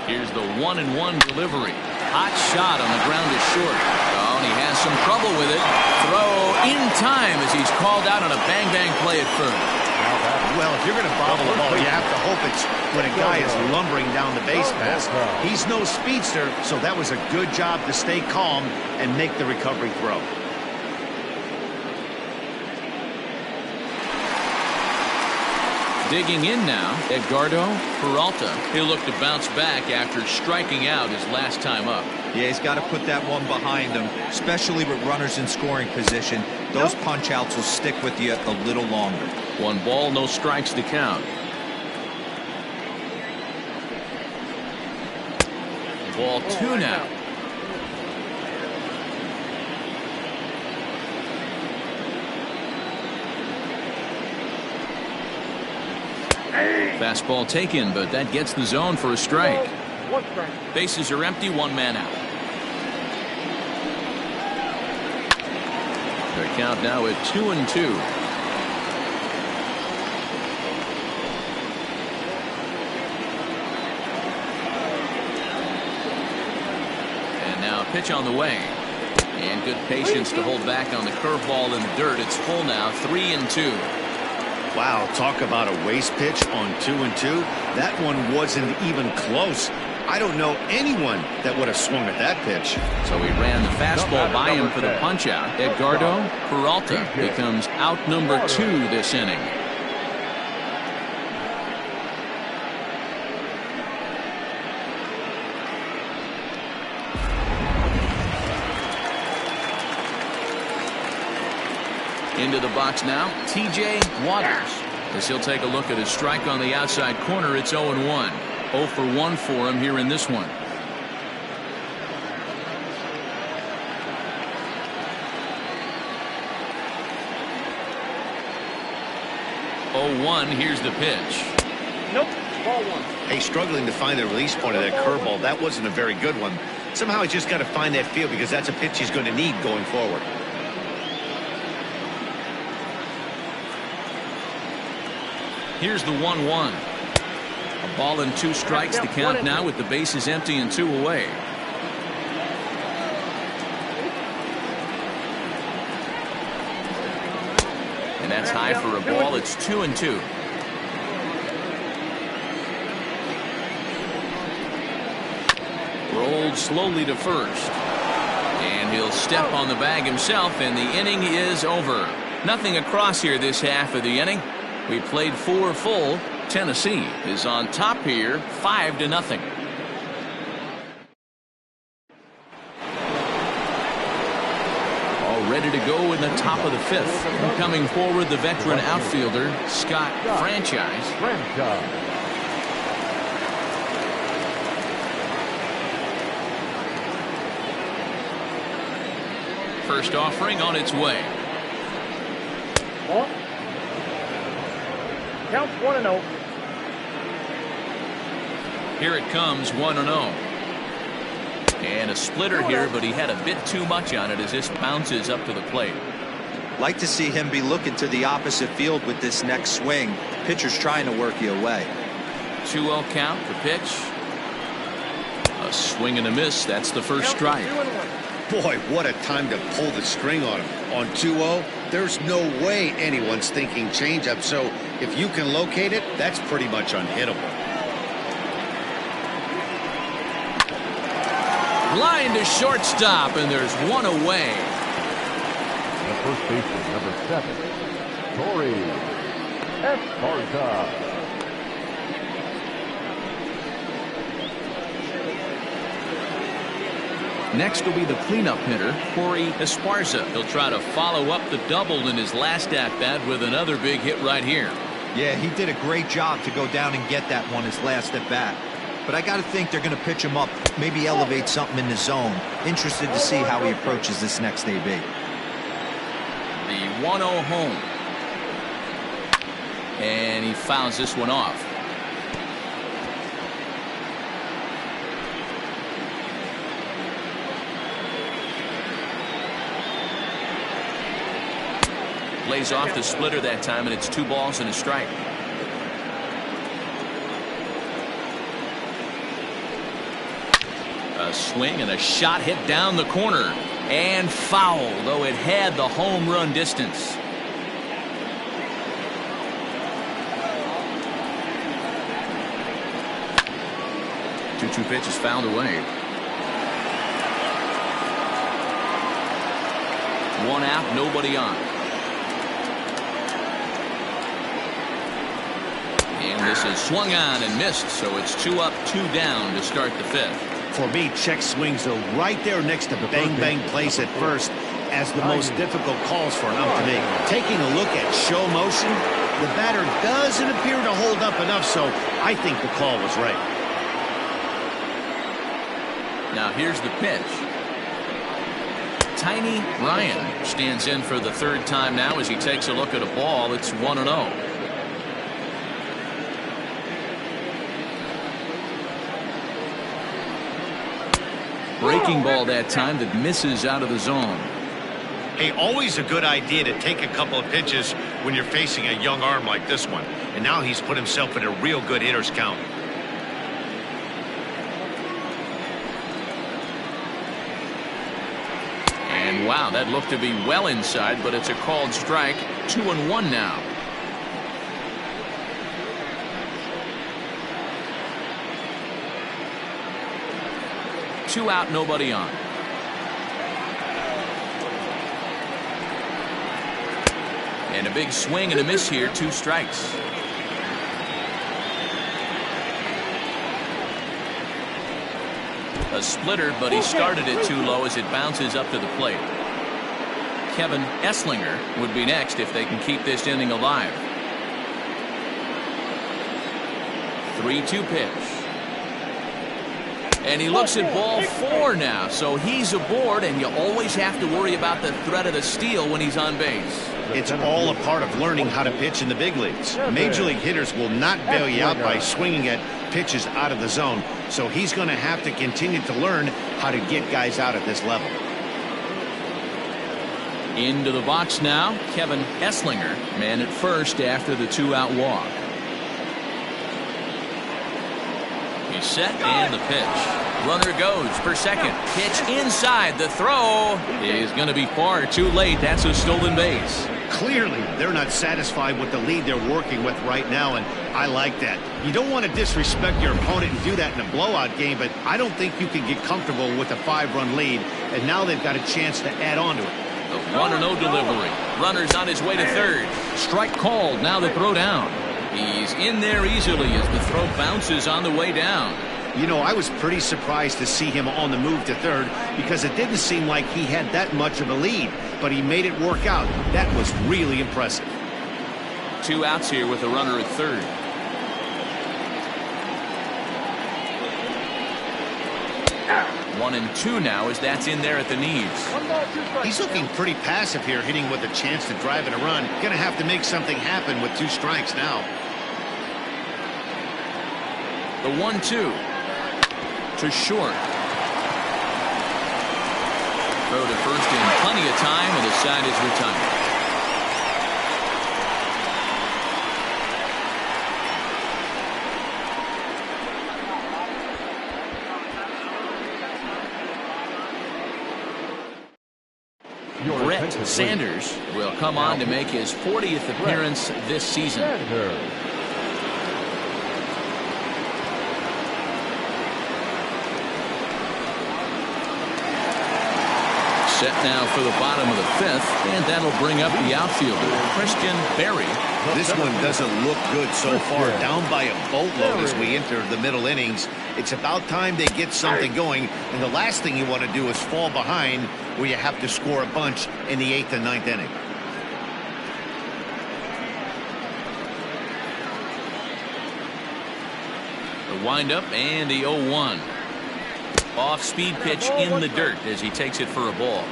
Speaker 1: Here's the 1-1 delivery. Hot shot on the ground is short. Oh, and he has some trouble with it. Throw in time as he's called out on a bang-bang play at first.
Speaker 2: Well, if you're going to bobble the ball, you have to hope it's when a guy is lumbering down the base pass. He's no speedster, so that was a good job to stay calm and make the recovery throw.
Speaker 1: Digging in now, Edgardo Peralta. He'll look to bounce back after striking out his last time up.
Speaker 3: Yeah, he's got to put that one behind him, especially with runners in scoring position. Those punch-outs will stick with you a little longer.
Speaker 1: 1 ball, no strikes to count. Ball 2 now. Fastball taken, but that gets the zone for a strike. Bases are empty, 1 man out. The count now at 2-2. And now pitch on the way. And good patience to hold back on the curveball in the dirt. It's full now, 3-2.
Speaker 2: Wow, talk about a waste pitch on 2-2. That one wasn't even close. I don't know anyone that would have swung at that pitch.
Speaker 1: So he ran the fastball by him for the punch-out. Edgardo Peralta becomes out number 2 this inning. Into the box now, T.J. Waters. As he'll take a look at his strike on the outside corner, it's 0-1. 0 for 1 for him here in this one. Here's the pitch.
Speaker 5: Nope. Ball 1.
Speaker 2: Hey, struggling to find the release point of that curveball. That wasn't a very good one. Somehow he's just got to find that feel because that's a pitch he's going to need going forward.
Speaker 1: Here's the 1-1. A ball and 2 strikes. The count now with the bases empty and 2 away. And that's high for a ball. It's 2-2. Rolled slowly to first. And he'll step on the bag himself, and the inning is over. Nothing across here this half of the inning. We played 4 full. Tennessee is on top here, 5-0. All ready to go in the top of the 5th. And coming forward, the veteran outfielder, Scott Franchise. First offering on its way.
Speaker 5: Counts 1-0.
Speaker 1: Here it comes, 1-0. And a splitter here, but he had a bit too much on it as this bounces up to the plate.
Speaker 3: Like to see him be looking to the opposite field with this next swing. Pitcher's trying to work you away.
Speaker 1: 2-0 count, the pitch. A swing and a miss. That's the first strike.
Speaker 4: Boy, what a time to pull the string on him. On 2-0, there's no way anyone's thinking changeup. So if you can locate it, that's pretty much unhittable.
Speaker 1: Line to shortstop, and there's one away.
Speaker 6: The first baseman, number 7, Torrey Esparza.
Speaker 1: Next will be the cleanup hitter, Corey Esparza. He'll try to follow up the double in his last at-bat with another big hit right here.
Speaker 3: Yeah, he did a great job to go down and get that one his last at-bat. But I got to think they're going to pitch him up, maybe elevate something in the zone. Interested to see how he approaches this next AB.
Speaker 1: The 1-0 home. And he fouls this one off. Lays off the splitter that time, and it's 2 balls and a strike. A swing and a shot hit down the corner and foul, though it had the home run distance. Two pitch is fouled away. 1 out, nobody on. And this is swung on and missed, so it's 2 up, 2 down to start the 5th.
Speaker 2: For me, check swings are right there next to bang bang plays at first as the most difficult calls for an ump to make. Taking a look at show motion, the batter doesn't appear to hold up enough, so I think the call was right.
Speaker 1: Now here's the pitch. Tiny Ryan stands in for the 3rd time now as he takes a look at a ball. It's 1-0. Breaking ball that time that misses out of the zone.
Speaker 4: Hey, always a good idea to take a couple of pitches when you're facing a young arm like this one. And now he's put himself in a real good hitter's count.
Speaker 1: And wow, that looked to be well inside, but it's a called strike. 2-1 now. Two out, nobody on. And a big swing and a miss here, 2 strikes. A splitter, but he started it too low as it bounces up to the plate. Kevin Esslinger would be next if they can keep this inning alive. 3-2 pitch. And he looks at ball 4 now, so he's aboard, and you always have to worry about the threat of the steal when he's on base.
Speaker 2: It's all a part of learning how to pitch in the big leagues. Major league hitters will not bail you out by swinging at pitches out of the zone, so he's going to have to continue to learn how to get guys out at this level.
Speaker 1: Into the box now, Kevin Esslinger, man at first after the 2-out walk. He's set, and the pitch. Runner goes for second. Pitch inside. The throw is going to be far too late. That's a stolen base.
Speaker 2: Clearly, they're not satisfied with the lead they're working with right now, and I like that. You don't want to disrespect your opponent and do that in a blowout game, but I don't think you can get comfortable with a 5-run lead, and now they've got a chance to add on to it.
Speaker 1: The 1-0 delivery. Runner's on his way to third. Strike called. Now the throw down. He's in there easily as the throw bounces on the way down.
Speaker 2: You know, I was pretty surprised to see him on the move to third because it didn't seem like he had that much of a lead, but he made it work out. That was really impressive.
Speaker 1: 2 outs here with a runner at third. One and 2 now as that's in there at the knees.
Speaker 2: He's looking pretty passive here, hitting with a chance to drive in a run. Gonna have to make something happen with 2 strikes now.
Speaker 1: The 1-2 to short. Throw to first in plenty of time, and the side is retired. Brett Sanders will come on to make his 40th appearance this season. Set now for the bottom of the 5th, and that'll bring up the outfielder, Christian Berry.
Speaker 2: This one doesn't look good so far. Down by a boatload as we enter the middle innings. It's about time they get something going, and the last thing you want to do is fall behind where you have to score a bunch in the 8th and 9th inning.
Speaker 1: The windup and the 0-1. Off-speed pitch in the dirt as he takes it for a ball.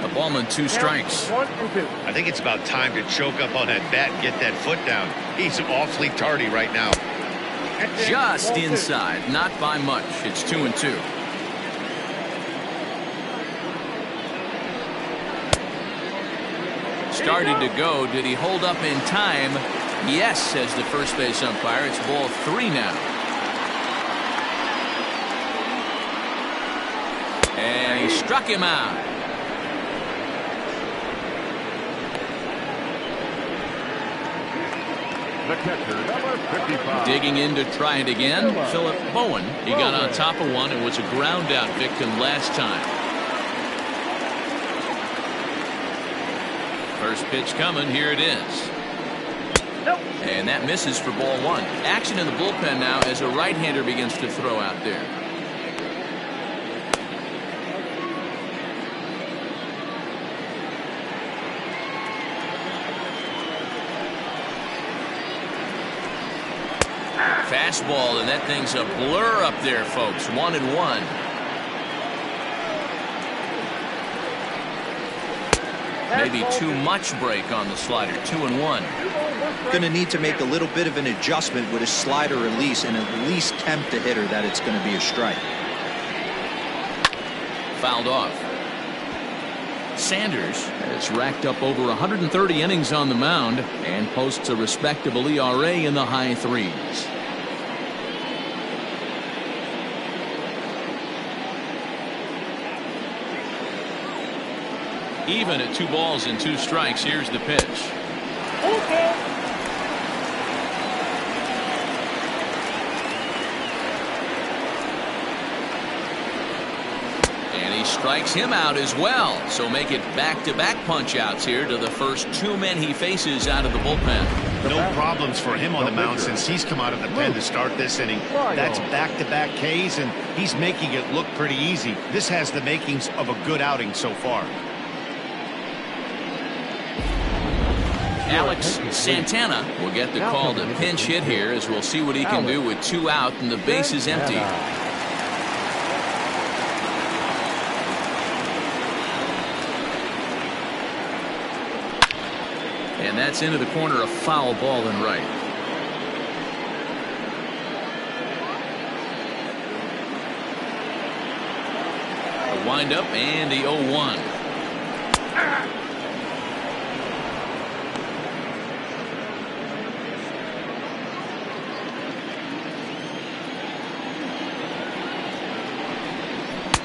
Speaker 1: A ball and 2 strikes.
Speaker 4: I think it's about time to choke up on that bat and get that foot down. He's awfully tardy right now.
Speaker 1: Just inside, not by much. It's 2-2. Started to go. Did he hold up in time? Yes, says the first base umpire. It's ball 3 now. And he struck him out.
Speaker 6: The catcher, number 55.
Speaker 1: Digging in to try it again, Philip Bowen. He got on top of one and was a ground out victim last time. First pitch coming. Here it is. And that misses for ball 1. Action in the bullpen now as a right-hander begins to throw out there. Fastball, and that thing's a blur up there, folks. 1-1. Maybe too much break on the slider. 2-1.
Speaker 3: Going to need to make a little bit of an adjustment with his slider release and at least tempt the hitter that it's going to be a strike.
Speaker 1: Fouled off. Sanders has racked up over 130 innings on the mound and posts a respectable ERA in the high 3s. Even at 2 balls and 2 strikes. Here's the pitch. And he strikes him out as well. So make it back-to-back punch-outs here to the first 2 men he faces out of the bullpen.
Speaker 2: No problems for him on the mound since he's come out of the pen to start this inning. That's back-to-back Ks, and he's making it look pretty easy. This has the makings of a good outing so far.
Speaker 1: Alex Santana will get the call to pinch hit here, as we'll see what he can do with 2 out and the base is empty. And that's into the corner, a foul ball and right. The windup and the 0-1.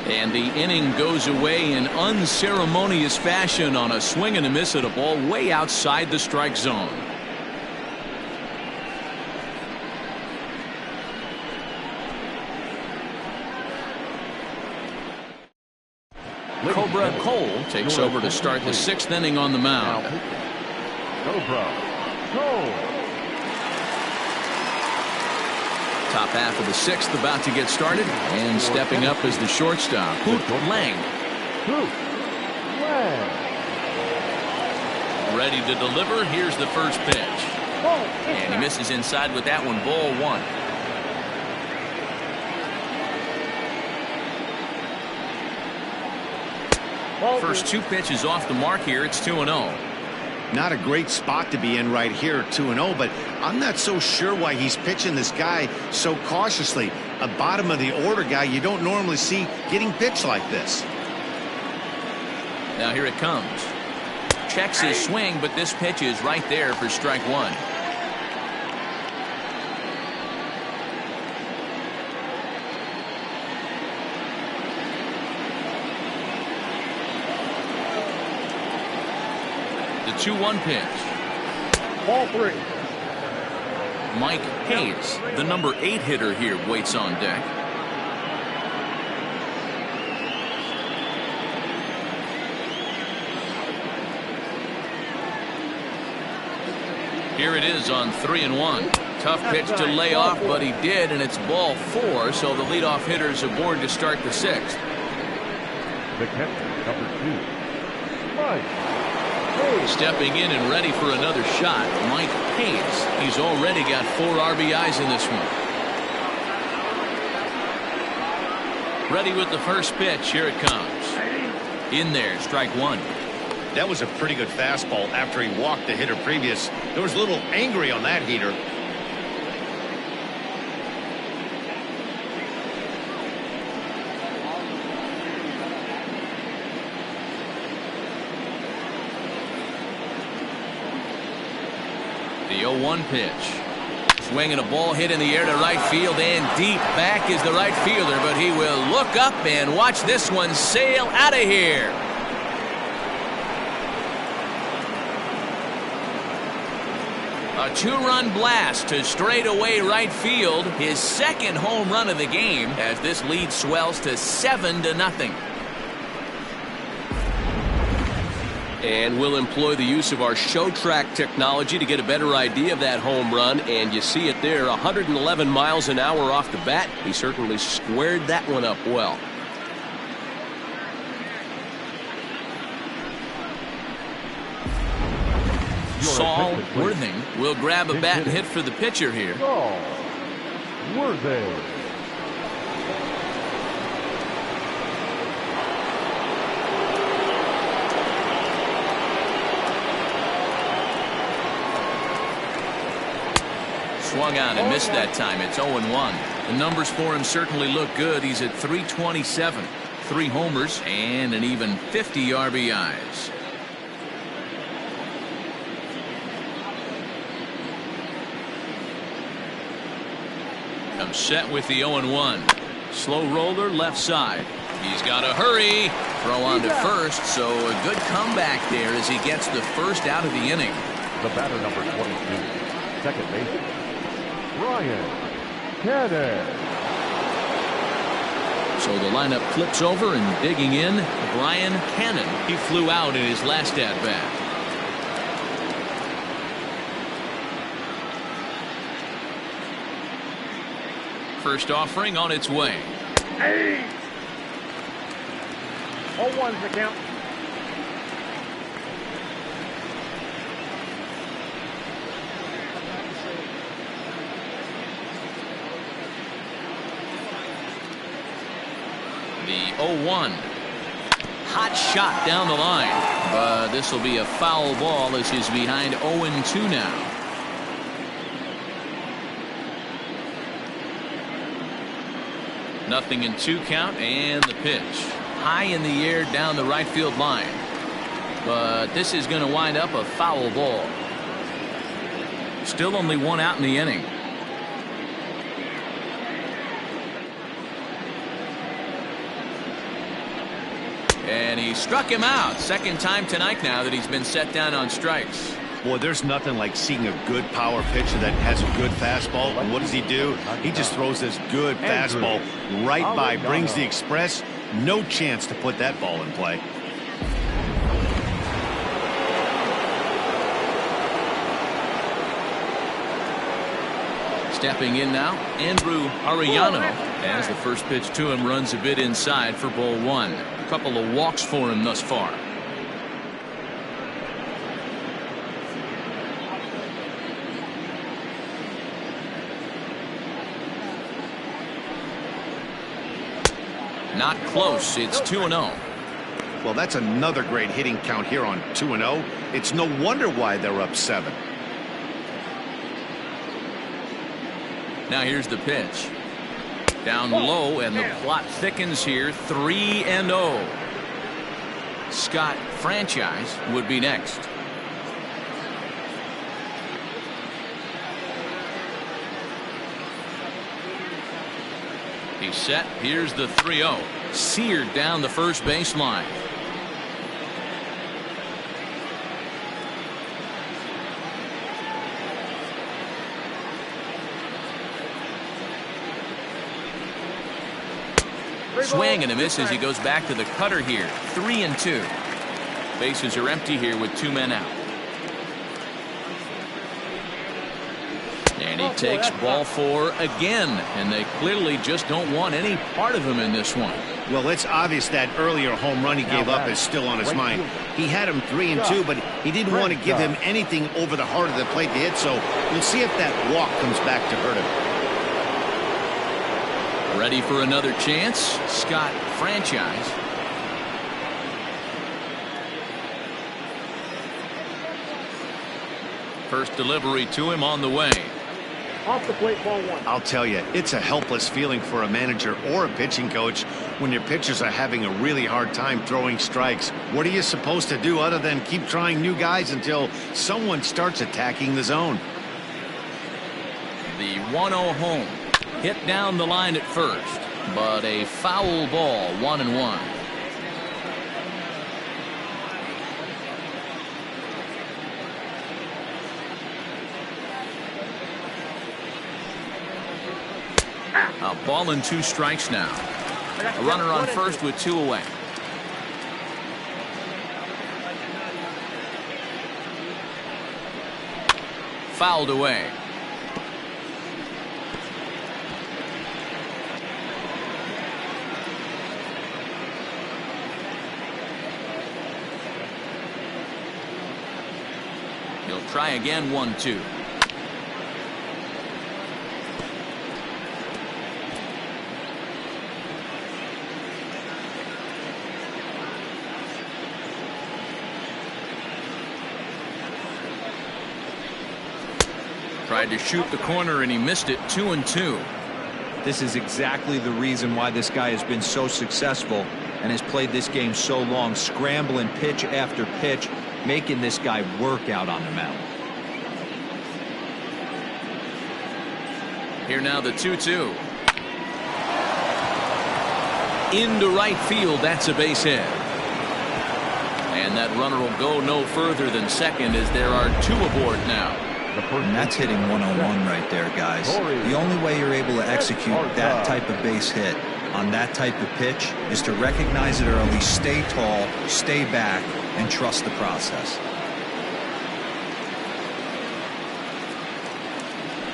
Speaker 1: And the inning goes away in unceremonious fashion on a swing and a miss at a ball way outside the strike zone. Cobra Cole takes over to start the 6th inning on the mound.
Speaker 6: Cobra Cole.
Speaker 1: Top half of the 6th about to get started, and stepping up is the shortstop, Hoot Lang. Ready to deliver. Here's the first pitch. And he misses inside with that one. Ball 1. First 2 pitches off the mark here. It's 2-0.
Speaker 2: Not a great spot to be in right here, 2-0, but I'm not so sure why he's pitching this guy so cautiously. A bottom of the order guy you don't normally see getting pitched like this.
Speaker 1: Now here it comes. Checks his swing, but this pitch is right there for strike one. The 2-1 pitch.
Speaker 5: Ball 3.
Speaker 1: Mike Hayes, the number 8 hitter here, waits on deck. Here it is on 3-1. Tough pitch to lay off, but he did, and it's ball 4, so the leadoff hitter's aboard to start the 6th.
Speaker 6: The catcher, number 2, Mike Hayes.
Speaker 1: Stepping in and ready for another shot, Mike Hayes. He's already got 4 RBIs in this one. Ready with the first pitch. Here it comes. In there, strike one.
Speaker 4: That was a pretty good fastball after he walked the hitter previous. There was a little angry on that heater.
Speaker 1: The 0-1 pitch. Swinging a ball hit in the air to right field, and deep back is the right fielder, but he will look up and watch this one sail out of here. A 2-run blast to straightaway right field, his second home run of the game, as this lead swells to 7-0. And we'll employ the use of our show track technology to get a better idea of that home run, and you see it there, 111 miles an hour off the bat. He certainly squared that one up well. Saul Worthing will grab a bat and hit for the pitcher here.
Speaker 6: Saul Worthing.
Speaker 1: Swung on and missed that time. It's 0-1. The numbers for him certainly look good. He's at 327, 3 homers, and an even 50 RBIs. Comes set with the 0-1. Slow roller left side. He's got to hurry. Throw on to first, so a good comeback there as he gets the first out of the inning.
Speaker 6: The batter, number 22, second baseman, Brian Cannon.
Speaker 1: So the lineup flips over, and digging in, Brian Cannon. He flew out in his last at-bat. First offering on its way.
Speaker 5: Hey! 0-1's the count.
Speaker 1: The 0-1. Hot shot down the line, but this will be a foul ball as he's behind 0-2 now. Nothing in 2 count, and the pitch. High in the air down the right field line. But this is going to wind up a foul ball. Still only 1 out in the inning. And he struck him out. Second time tonight now that he's been set down on strikes.
Speaker 2: Boy, there's nothing like seeing a good power pitcher that has a good fastball. And what does he do? He just throws this good fastball right by, brings the express. No chance to put that ball in play.
Speaker 1: Stepping in now, Andrew Arellano, as the first pitch to him runs a bit inside for ball 1. A couple of walks for him thus far. Not close. It's 2-0.
Speaker 2: Well, that's another great hitting count here on 2-0. It's no wonder why they're up 7.
Speaker 1: Now here's the pitch. Down low, and the plot thickens here. 3-0. Scott Franchise would be next. He's set. Here's the 3-0. Seared down the first baseline. Swing and a miss as he goes back to the cutter here. 3-2. Bases are empty here with 2 men out. And he takes ball 4 again, and they clearly just don't want any part of him in this one.
Speaker 2: Well, it's obvious that earlier home run he gave up is still on his mind. He had him 3-2, but he didn't want to give him anything over the heart of the plate to hit, so we'll see if that walk comes back to hurt him.
Speaker 1: Ready for another chance? Scott Franchise. First delivery to him on the way.
Speaker 5: Off the plate, ball 1.
Speaker 2: I'll tell you, it's a helpless feeling for a manager or a pitching coach when your pitchers are having a really hard time throwing strikes. What are you supposed to do other than keep trying new guys until someone starts attacking the zone?
Speaker 1: The 1-0 home. Hit down the line at first, but a foul ball. 1-1. A ball and 2 strikes now. A runner on first with 2 away. Fouled away. He'll try again. 1-2. Tried to shoot the corner and he missed it. 2-2.
Speaker 3: This is exactly the reason why this guy has been so successful and has played this game so long, scrambling pitch after pitch, making this guy work out on the mound.
Speaker 1: Here now the 2-2. Into right field. That's a base hit. And that runner will go no further than second as there are 2 aboard now.
Speaker 3: And that's hitting 101 right there, guys. The only way you're able to execute that type of base hit on that type of pitch is to recognize it early, stay tall, stay back, and trust the process.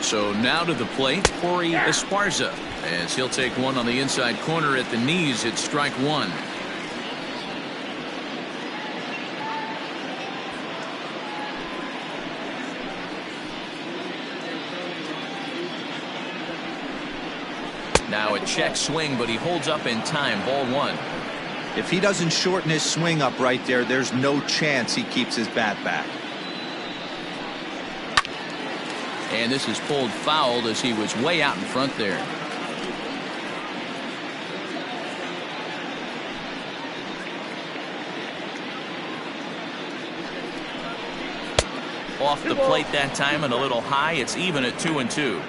Speaker 1: So now to the plate, Corey Esparza, as he'll take one on the inside corner at the knees. It's strike 1. Now a check swing, but he holds up in time. Ball 1.
Speaker 3: If he doesn't shorten his swing up right there, there's no chance he keeps his bat back.
Speaker 1: And this is pulled fouled as he was way out in front there. Off the plate that time and a little high. It's even at 2-2.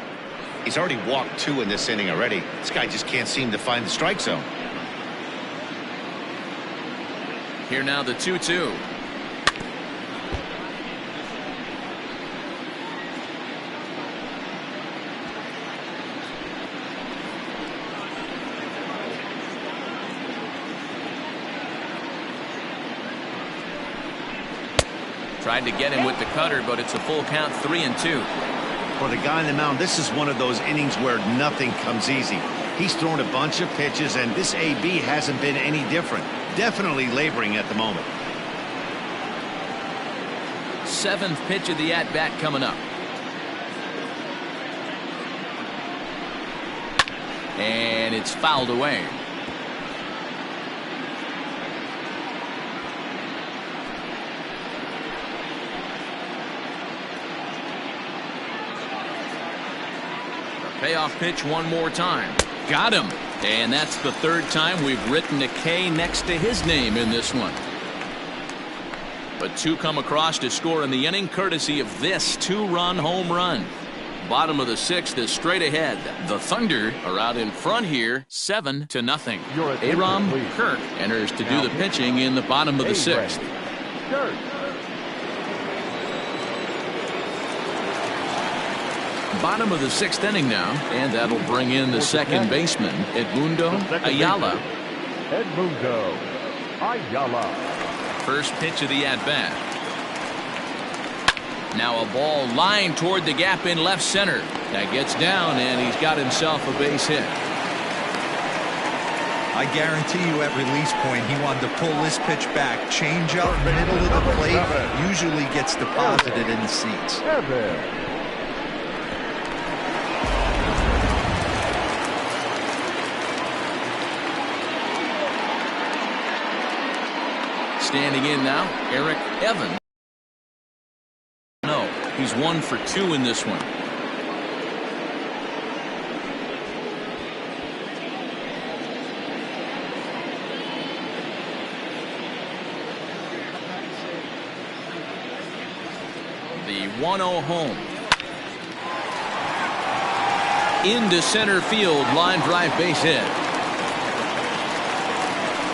Speaker 4: He's already walked 2 in this inning already. This guy just can't seem to find the strike zone.
Speaker 1: Here now the 2-2. Tried to get him with the cutter, but it's a full count. 3-2.
Speaker 2: For the guy on the mound, this is one of those innings where nothing comes easy. He's thrown a bunch of pitches, and this AB hasn't been any different. Definitely laboring at the moment.
Speaker 1: 7th pitch of the at-bat coming up. And it's fouled away. Payoff pitch one more time. Got him. And that's the third time we've written a K next to his name in this one. But two come across to score in the inning courtesy of this two-run home run. Bottom of the sixth is straight ahead. The Thunder are out in front here, 7-0. Aram Kirk enters to do the pitching in the bottom of the sixth. Bottom of the sixth inning now, and that'll bring in the second baseman, Edmundo Ayala.
Speaker 6: Edmundo Ayala.
Speaker 1: First pitch of the at-bat. Now a ball lined toward the gap in left center. That gets down, and he's got himself a base hit.
Speaker 3: I guarantee you at release point he wanted to pull this pitch back. Change up middle of the plate usually gets deposited in the seats.
Speaker 1: Standing in now, Eric Evans. No, he's 1 for 2 in this one. The 1-0 home. Into center field, line drive base hit.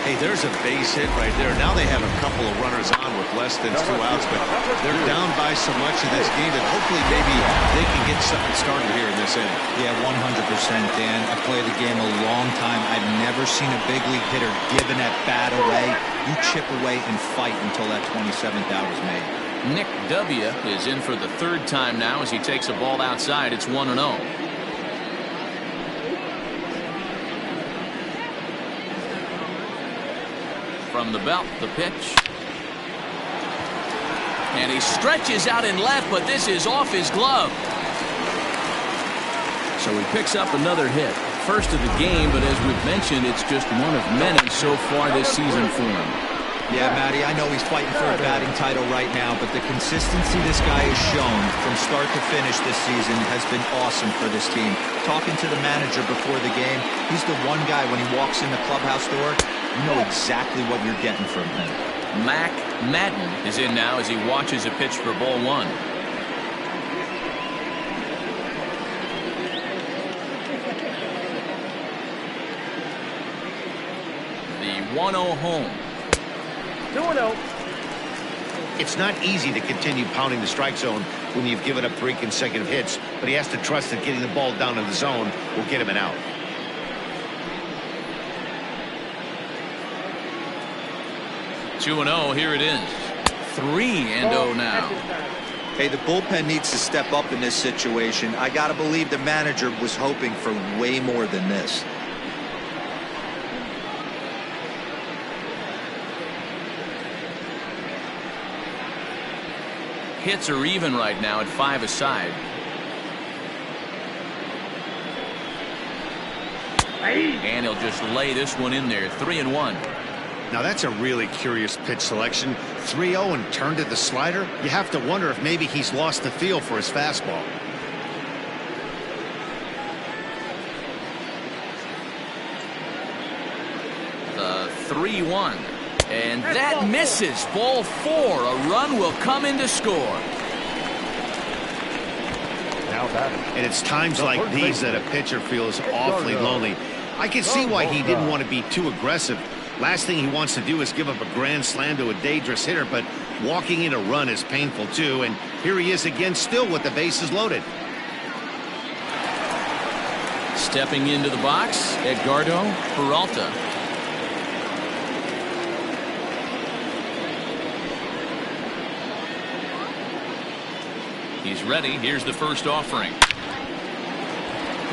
Speaker 2: Hey, there's a base hit right there. Now they have a couple of runners on with less than 2 outs, but they're down by so much in this game that hopefully maybe they can get something started here in this inning.
Speaker 3: Yeah, 100%, Dan. I played the game a long time. I've never seen a big league hitter giving that bat away. You chip away and fight until that 27th out is made.
Speaker 1: Nick W. is in for the third time now as he takes a ball outside. It's 1-0. From the belt, the pitch. And he stretches out in left, but this is off his glove. So he picks up another hit. First of the game, but as we've mentioned, it's just one of many so far this season for him.
Speaker 3: Yeah, Matty, I know he's fighting for a batting title right now, but the consistency this guy has shown from start to finish this season has been awesome for this team. Talking to the manager before the game, he's the one guy when he walks in the clubhouse door, you know exactly what you're getting from him.
Speaker 1: Mac Madden is in now as he watches a pitch for ball one. The 1-0 home.
Speaker 5: 2-0.
Speaker 2: It's not easy to continue pounding the strike zone when you've given up 3 consecutive hits, but he has to trust that getting the ball down in the zone will get him an out.
Speaker 1: Two 2-0, here it is. 3-0 now.
Speaker 3: Hey, the bullpen needs to step up in this situation. I got to believe the manager was hoping for way more than this.
Speaker 1: Hits are even right now at 5 aside. And he'll just lay this one in there. 3-1.
Speaker 2: Now that's a really curious pitch selection. 3-0 and turned to the slider. You have to wonder if maybe he's lost the feel for his fastball.
Speaker 1: The 3-1. And that misses. Ball 4. A run will come in to score.
Speaker 2: And it's times like these that a pitcher feels awfully lonely. I can see why he didn't want to be too aggressive. Last thing he wants to do is give up a grand slam to a dangerous hitter, but walking in a run is painful too. And here he is again, still with the bases loaded.
Speaker 1: Stepping into the box, Edgardo Peralta. He's ready. Here's the first offering.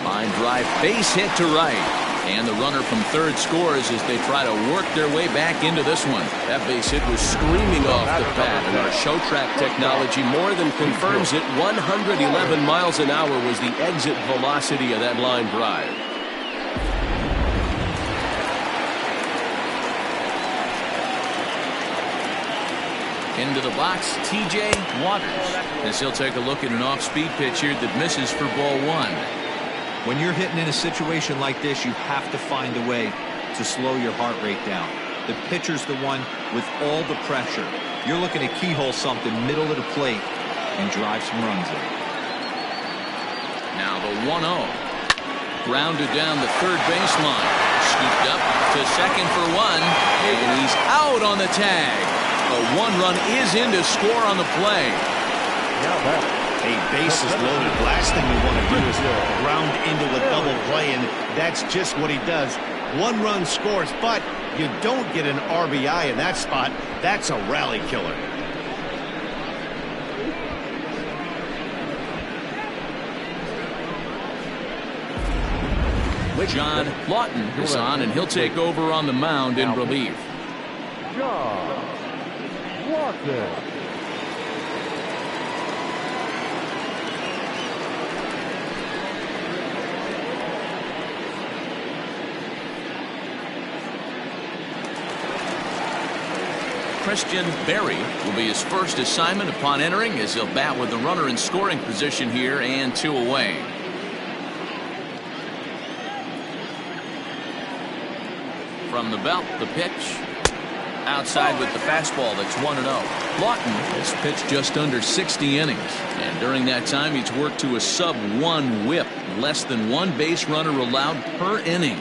Speaker 1: Line drive, base hit to right. And the runner from third scores as they try to work their way back into this one. That base hit was screaming off the bat, and our show track technology more than confirms it. 111 miles an hour was the exit velocity of that line drive. Into the box, TJ Waters, as he'll take a look at an off-speed pitch here that misses for ball 1.
Speaker 3: When you're hitting in a situation like this, you have to find a way to slow your heart rate down. The pitcher's the one with all the pressure. You're looking to keyhole something middle of the plate and drive some runs in.
Speaker 1: Now the 1-0. Grounded down the third baseline. Scooped up to second for one. And he's out on the tag. A 1-run is in to score on the play.
Speaker 2: A bases loaded. Last thing you want to do is ground into a double play, and that's just what he does. 1 run scores, but you don't get an RBI in that spot. That's a rally killer.
Speaker 1: John Lawton is on, and he'll take over on the mound in relief.
Speaker 6: John Lawton.
Speaker 1: Christian Berry will be his first assignment upon entering, as he'll bat with the runner in scoring position here and 2 away. From the belt, the pitch. Outside with the fastball, that's 1-0. Lawton has pitched just under 60 innings, and during that time he's worked to a sub-1 whip, less than 1 base runner allowed per inning.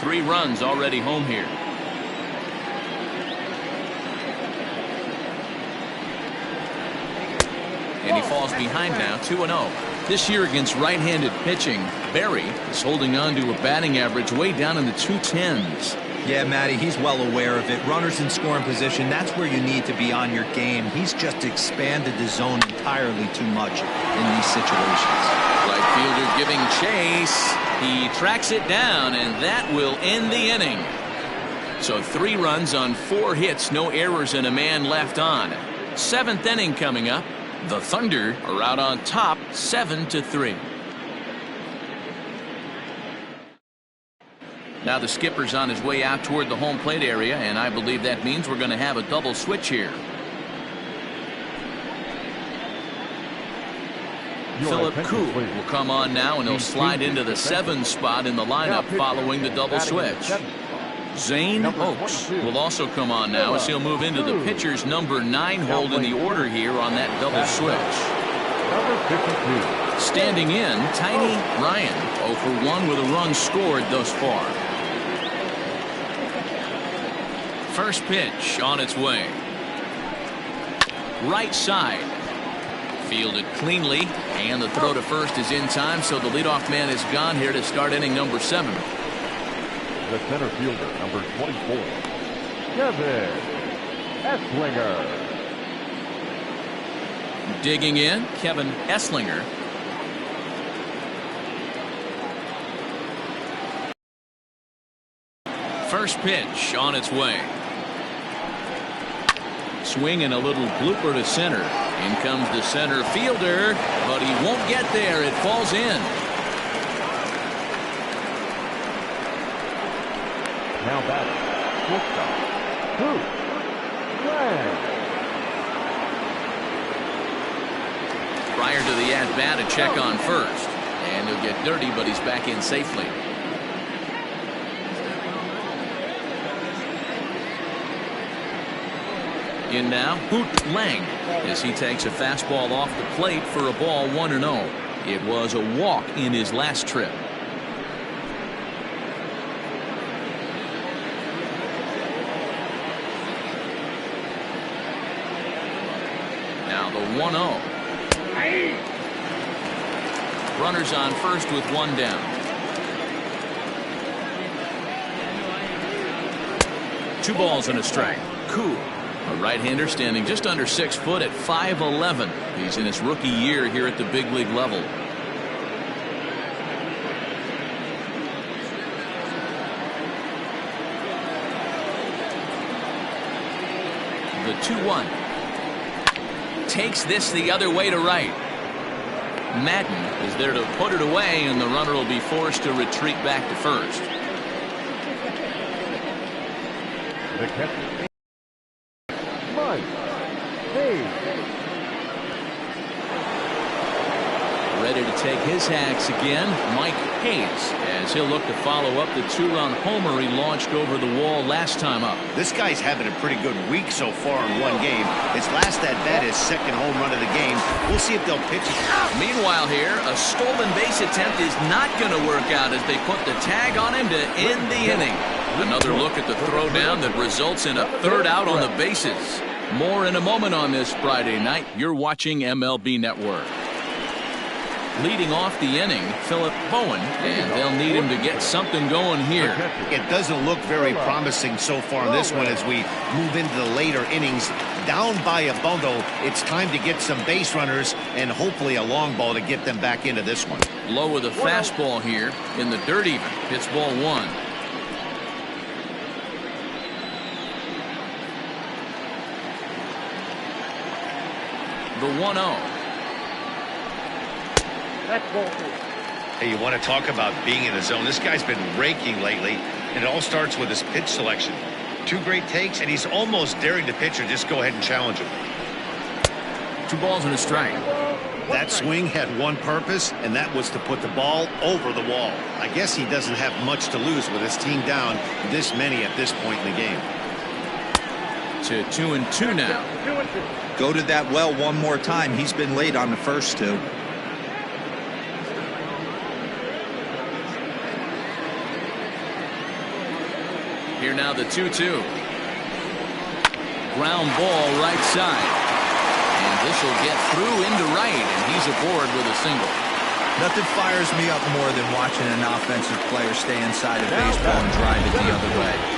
Speaker 1: Three runs already home here. And he falls behind now, 2-0. This year against right-handed pitching, Berry is holding on to a batting average way down in the 210s.
Speaker 3: Yeah, Matty, he's well aware of it. Runners in scoring position, that's where you need to be on your game. He's just expanded the zone entirely too much in these situations.
Speaker 1: Right fielder giving chase. He tracks it down, and that will end the inning. So 3 runs on 4 hits, no errors, and a man left on. 7th inning coming up. The Thunder are out on top, 7-3. Now the skipper's on his way out toward the home plate area, and I believe that means we're going to have a double switch here. Philip Koo will come on now, and he'll slide into the 7 spot in the lineup following the double switch. Zane Oaks will also come on now, as he'll move into the pitcher's number 9 hold in the order here on that double switch. Standing in, Tiny Ryan, 0 for 1 with a run scored thus far. First pitch on its way. Right side. Fielded cleanly, and the throw to first is in time, so the leadoff man is gone here to start inning number 7.
Speaker 6: The center fielder, number 24, Kevin Esslinger.
Speaker 1: Digging in, Kevin Esslinger. First pitch on its way. Swing and a little blooper to center. In comes the center fielder, but he won't get there. It falls in.
Speaker 6: Now batting, shortstop, Bruce Lang.
Speaker 1: Prior to the at-bat, a check on first. And he'll get dirty, but he's back in safely. In now, Hoot Lang, as he takes a fastball off the plate for a ball, 1-0. It was a walk in his last trip. Now the 1-0. Runners on first with 1 down. 2 balls and a strike. Koo, a right-hander standing just under 6 foot at 5'11". He's in his rookie year here at the big league level. The 2-1. Takes this the other way to right. Madden is there to put it away, and the runner will be forced to retreat back to first.
Speaker 6: The catcher, Mike Hayes.
Speaker 1: Ready to take his hacks again, Mike Hayes, as he'll look to follow up the 2-run homer he launched over the wall last time up.
Speaker 2: This guy's having a pretty good week so far in one game. His last at-bat is second home run of the game. We'll see if they'll pitch it.
Speaker 1: Meanwhile here, a stolen base attempt is not going to work out as they put the tag on him to end the inning. Another look at the throwdown that results in a third out on the bases. More in a moment on this Friday night. You're watching MLB Network. Leading off the inning, Philip Bowen, and they'll need him to get something going here.
Speaker 2: It doesn't look very promising so far in this one as we move into the later innings. Down by a bundle, it's time to get some base runners and hopefully a long ball to get them back into this one.
Speaker 1: Low with a fastball here in the dirt even. It's ball one. The 1-0.
Speaker 4: Hey, you want to talk about being in the zone? This guy's been raking lately, and it all starts with his pitch selection. 2 great takes, and he's almost daring the pitcher just go ahead and challenge him.
Speaker 1: 2 balls and a strike.
Speaker 2: That swing had one purpose, and that was to put the ball over the wall. I guess he doesn't have much to lose with his team down this many at this point in the game.
Speaker 1: To 2-2 now.
Speaker 3: Go to that well one more time. He's been late on the first 2.
Speaker 1: Here now the 2-2. Ground ball right side. And this will get through into right, and he's aboard with a single.
Speaker 3: Nothing fires me up more than watching an offensive player stay inside of baseball and drive it the other way.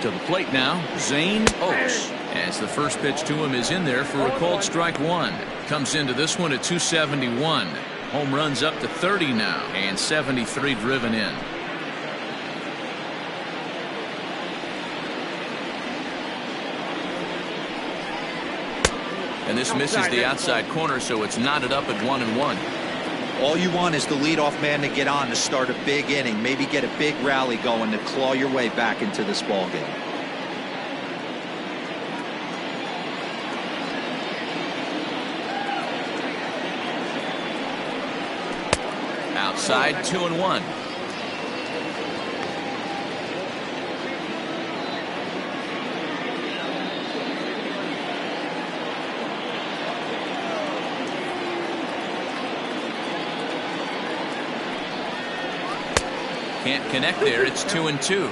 Speaker 1: To the plate now, Zane Oaks, as the first pitch to him is in there for a called strike 1. Comes into this one at 271. Home runs up to 30 now, and 73 driven in. And this misses the outside corner, so it's knotted up at 1-1.
Speaker 3: All you want is the leadoff man to get on to start a big inning, maybe get a big rally going to claw your way back into this ballgame.
Speaker 1: Outside, 2-1. Can't connect there. It's 2-2.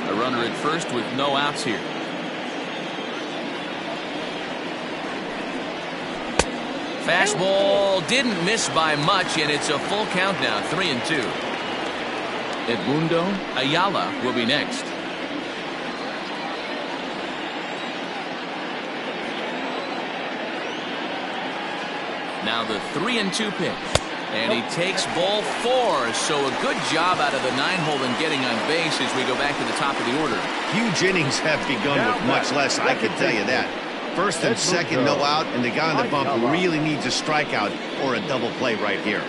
Speaker 1: A runner at first with no outs here. Fastball didn't miss by much, and it's a full count now, 3-2. Edmundo Ayala will be next. Now the 3-2 pitch. And he takes ball 4, so a good job out of the 9-hole in getting on base as we go back to the top of the order.
Speaker 2: Huge innings have begun with much less, I can tell you that. First and second, no out, and the guy on the bump really needs a strikeout or a double play right here.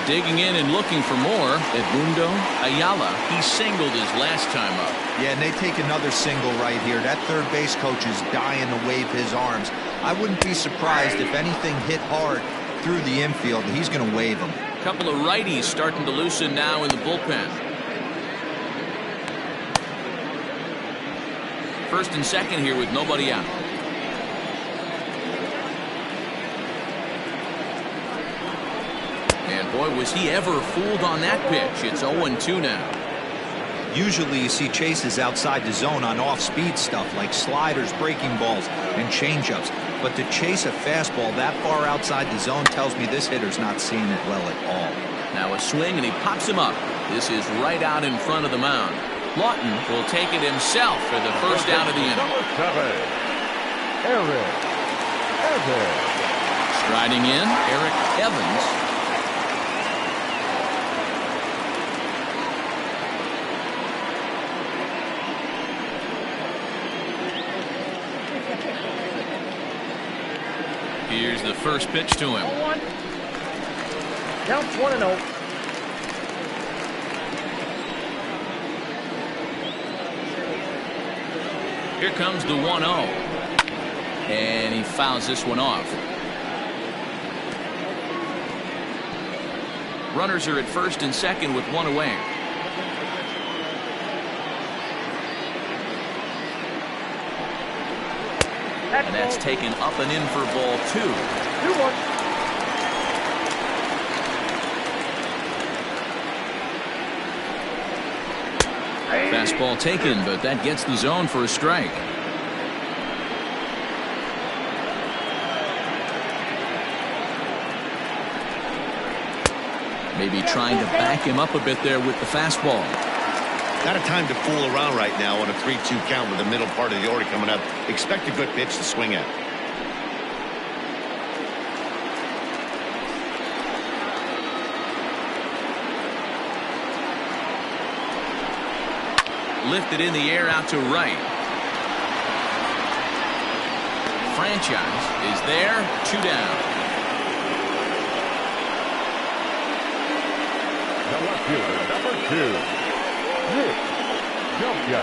Speaker 1: Digging in and looking for more, Edmundo Ayala. He singled his last time up.
Speaker 3: Yeah, and they take another single right here. That third base coach is dying to wave his arms. I wouldn't be surprised if anything hit hard through the infield. He's going to wave them.
Speaker 1: A couple of righties starting to loosen now in the bullpen. First and second here with nobody out. And boy, was he ever fooled on that pitch. It's 0-2 now.
Speaker 3: Usually you see chases outside the zone on off-speed stuff like sliders, breaking balls, and changeups. But to chase a fastball that far outside the zone tells me this hitter's not seeing it well at all.
Speaker 1: Now a swing, and he pops him up. This is right out in front of the mound. Lawton will take it himself for the first out of the inning.
Speaker 6: Eric Evans.
Speaker 1: Striding in, Eric Evans. Here's the first pitch to him.
Speaker 5: 1. Counts 1-0.
Speaker 1: Here comes the 1-0. And he fouls this one off. Runners are at first and second with one away. And that's taken up and in for ball 2.
Speaker 5: 2-1.
Speaker 1: Fastball taken, but that gets the zone for a strike. Maybe trying to back him up a bit there with the fastball.
Speaker 4: Not a time to fool around right now on a 3-2 count with the middle part of the order coming up. Expect a good pitch to swing at.
Speaker 1: Lifted in the air out to right. Franchise is there. 2 down.
Speaker 6: The left fielder, number 2, Nick W.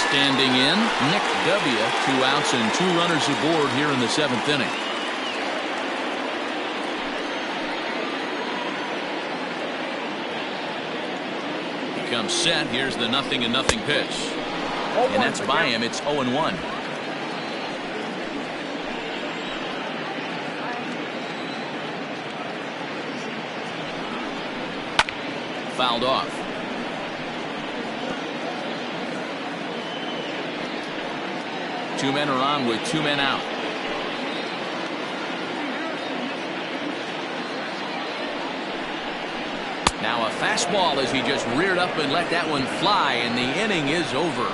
Speaker 1: Standing in, Nick W. 2 outs and 2 runners aboard here in the 7th inning. He comes set. Here's the 0-0 pitch. And that's by him. It's 0-1. Fouled off. Two men are on with 2 men out. Now a fastball as he just reared up and let that one fly, and the inning is over.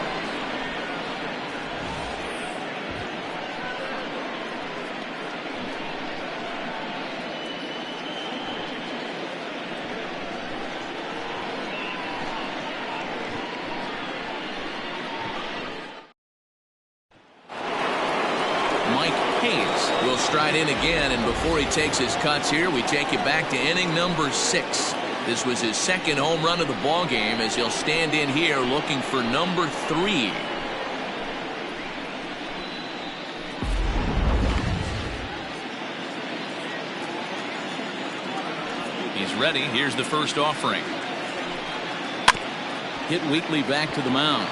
Speaker 1: Will stride in again, and before he takes his cuts here, we take it back to inning number 6. This was his 2nd home run of the ball game as he'll stand in here looking for number 3. He's ready. Here's the first offering. Hit weakly back to the mound.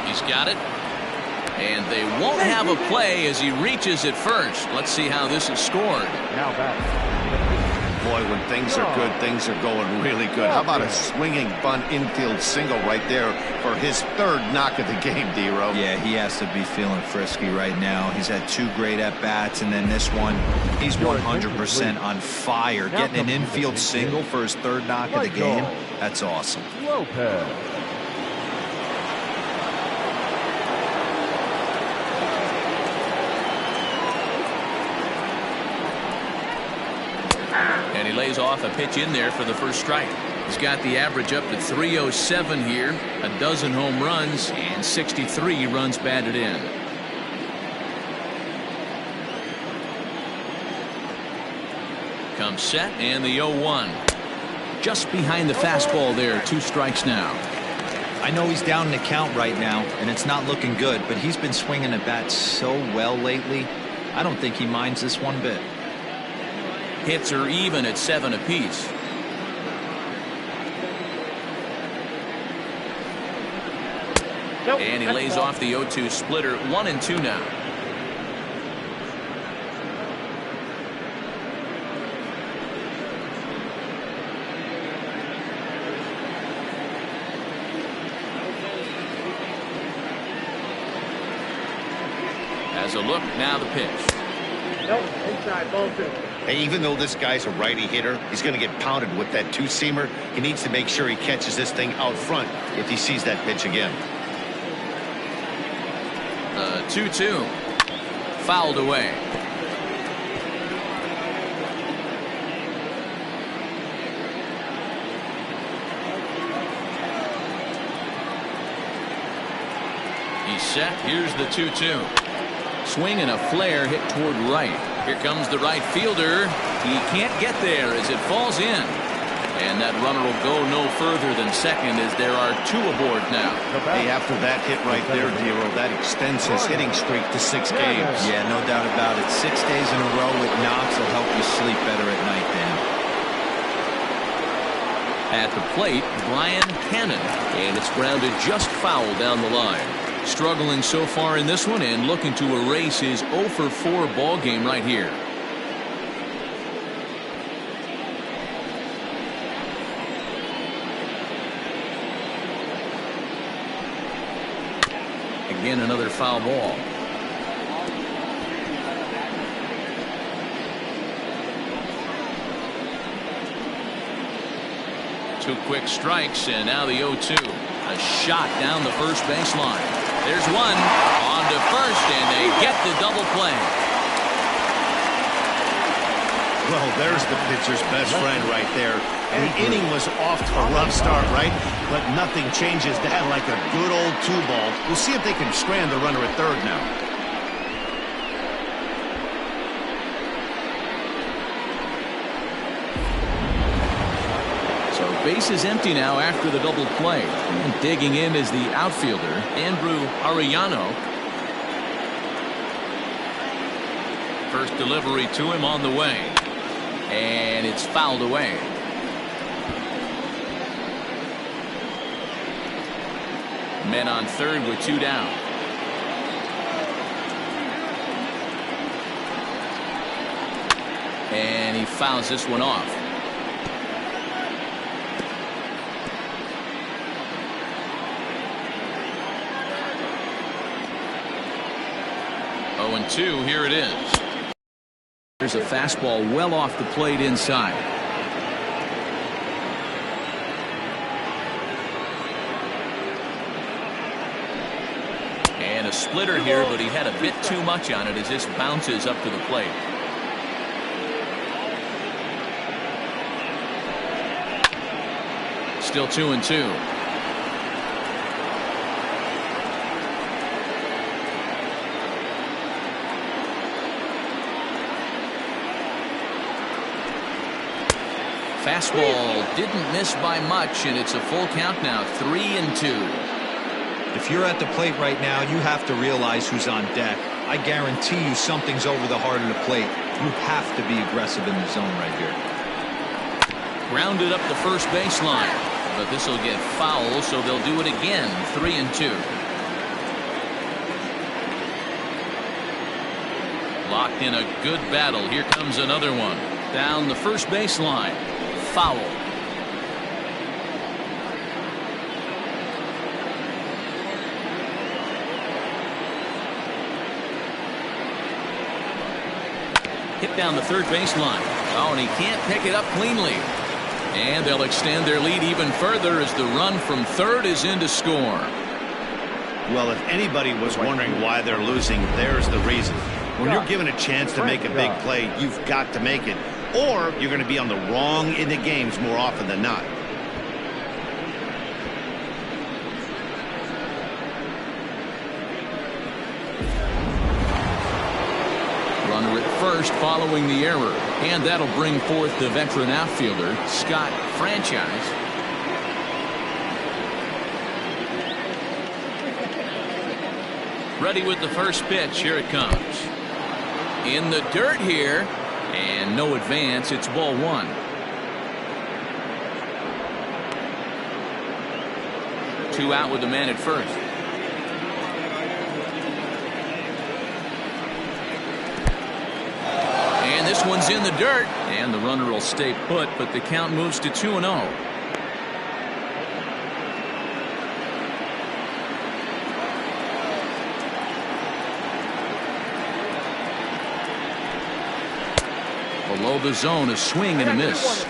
Speaker 1: He's got it. And they won't have a play as he reaches at first. Let's see how this is scored.
Speaker 6: Now back.
Speaker 2: Boy, when things are good, things are going really good. How about a swinging bunt infield single right there for his 3rd knock of the game, D-Row?
Speaker 3: Yeah, he has to be feeling frisky right now. He's had 2 great at-bats, and then this one, he's 100% on fire. Getting an infield single for his 3rd knock of the game, that's awesome.
Speaker 6: Lopez.
Speaker 1: And he lays off a pitch in there for the first strike. He's got the average up to 307 here, a dozen home runs, and 63 runs batted in. Comes set, and the 0-1. Just behind the fastball there, 2 strikes now.
Speaker 3: I know he's down in the count right now, and it's not looking good, but he's been swinging at bats so well lately. I don't think he minds this one bit.
Speaker 1: Hits are even at 7 apiece. And he lays off the 0-2 splitter. 1-2 now. As a look, now the pitch.
Speaker 5: Nope, inside, ball 2.
Speaker 4: And even though this guy's a righty hitter, he's going to get pounded with that 2-seamer. He needs to make sure he catches this thing out front if he sees that pitch again.
Speaker 1: 2-2. Fouled away. He's set. Here's the 2-2. Swing and a flare hit toward right. Here comes the right fielder. He can't get there as it falls in. And that runner will go no further than second as there are 2 aboard now.
Speaker 2: Hey, after that hit right there, Dero, that extends his hitting streak to 6 games.
Speaker 3: Yeah, no doubt about it. 6 days in a row with knocks will help you sleep better at night, Dan.
Speaker 1: At the plate, Brian Cannon, and it's grounded just foul down the line. Struggling so far in this one and looking to erase his 0 for 4 ball game right here. Again, another foul ball. Two quick strikes, and now the 0-2. A shot down the first baseline. There's one on to first, and they get the double play.
Speaker 2: Well, there's the pitcher's best friend right there. The inning was off to a rough start, right? But nothing changes that like a good old 2-ball. We'll see if they can strand the runner at third now.
Speaker 1: So base is empty now after the double play. And digging in is the outfielder, Andrew Arellano. First delivery to him on the way. And it's fouled away. Men on third with 2 down. And he fouls this one off. Oh, and 2, here it is. There's a fastball well off the plate inside. And a splitter here, but he had a bit too much on it as this bounces up to the plate. Still 2-2. Fastball didn't miss by much, and it's a full count now, 3-2.
Speaker 3: If you're at the plate right now, you have to realize who's on deck. I guarantee you something's over the heart of the plate. You have to be aggressive in the zone right here.
Speaker 1: Grounded up the first baseline, but this will get foul, so they'll do it again, 3-2. Locked in a good battle. Here comes another one. Down the first baseline. Foul. Hit down the third baseline. Oh, and he can't pick it up cleanly. And they'll extend their lead even further as the run from third is in to score.
Speaker 2: Well, if anybody was wondering why they're losing, there's the reason. When you're given a chance to make a big play, you've got to make it. Or you're going to be on the wrong end of games more often than not.
Speaker 1: Runner at first following the error. And that'll bring forth the veteran outfielder, Scott Franchise. Ready with the first pitch. Here it comes. In the dirt here. And no advance. It's ball 1. Two out with the man at first. And this one's in the dirt. And the runner will stay put, but the count moves to 2-0. Below the zone, a swing and a miss.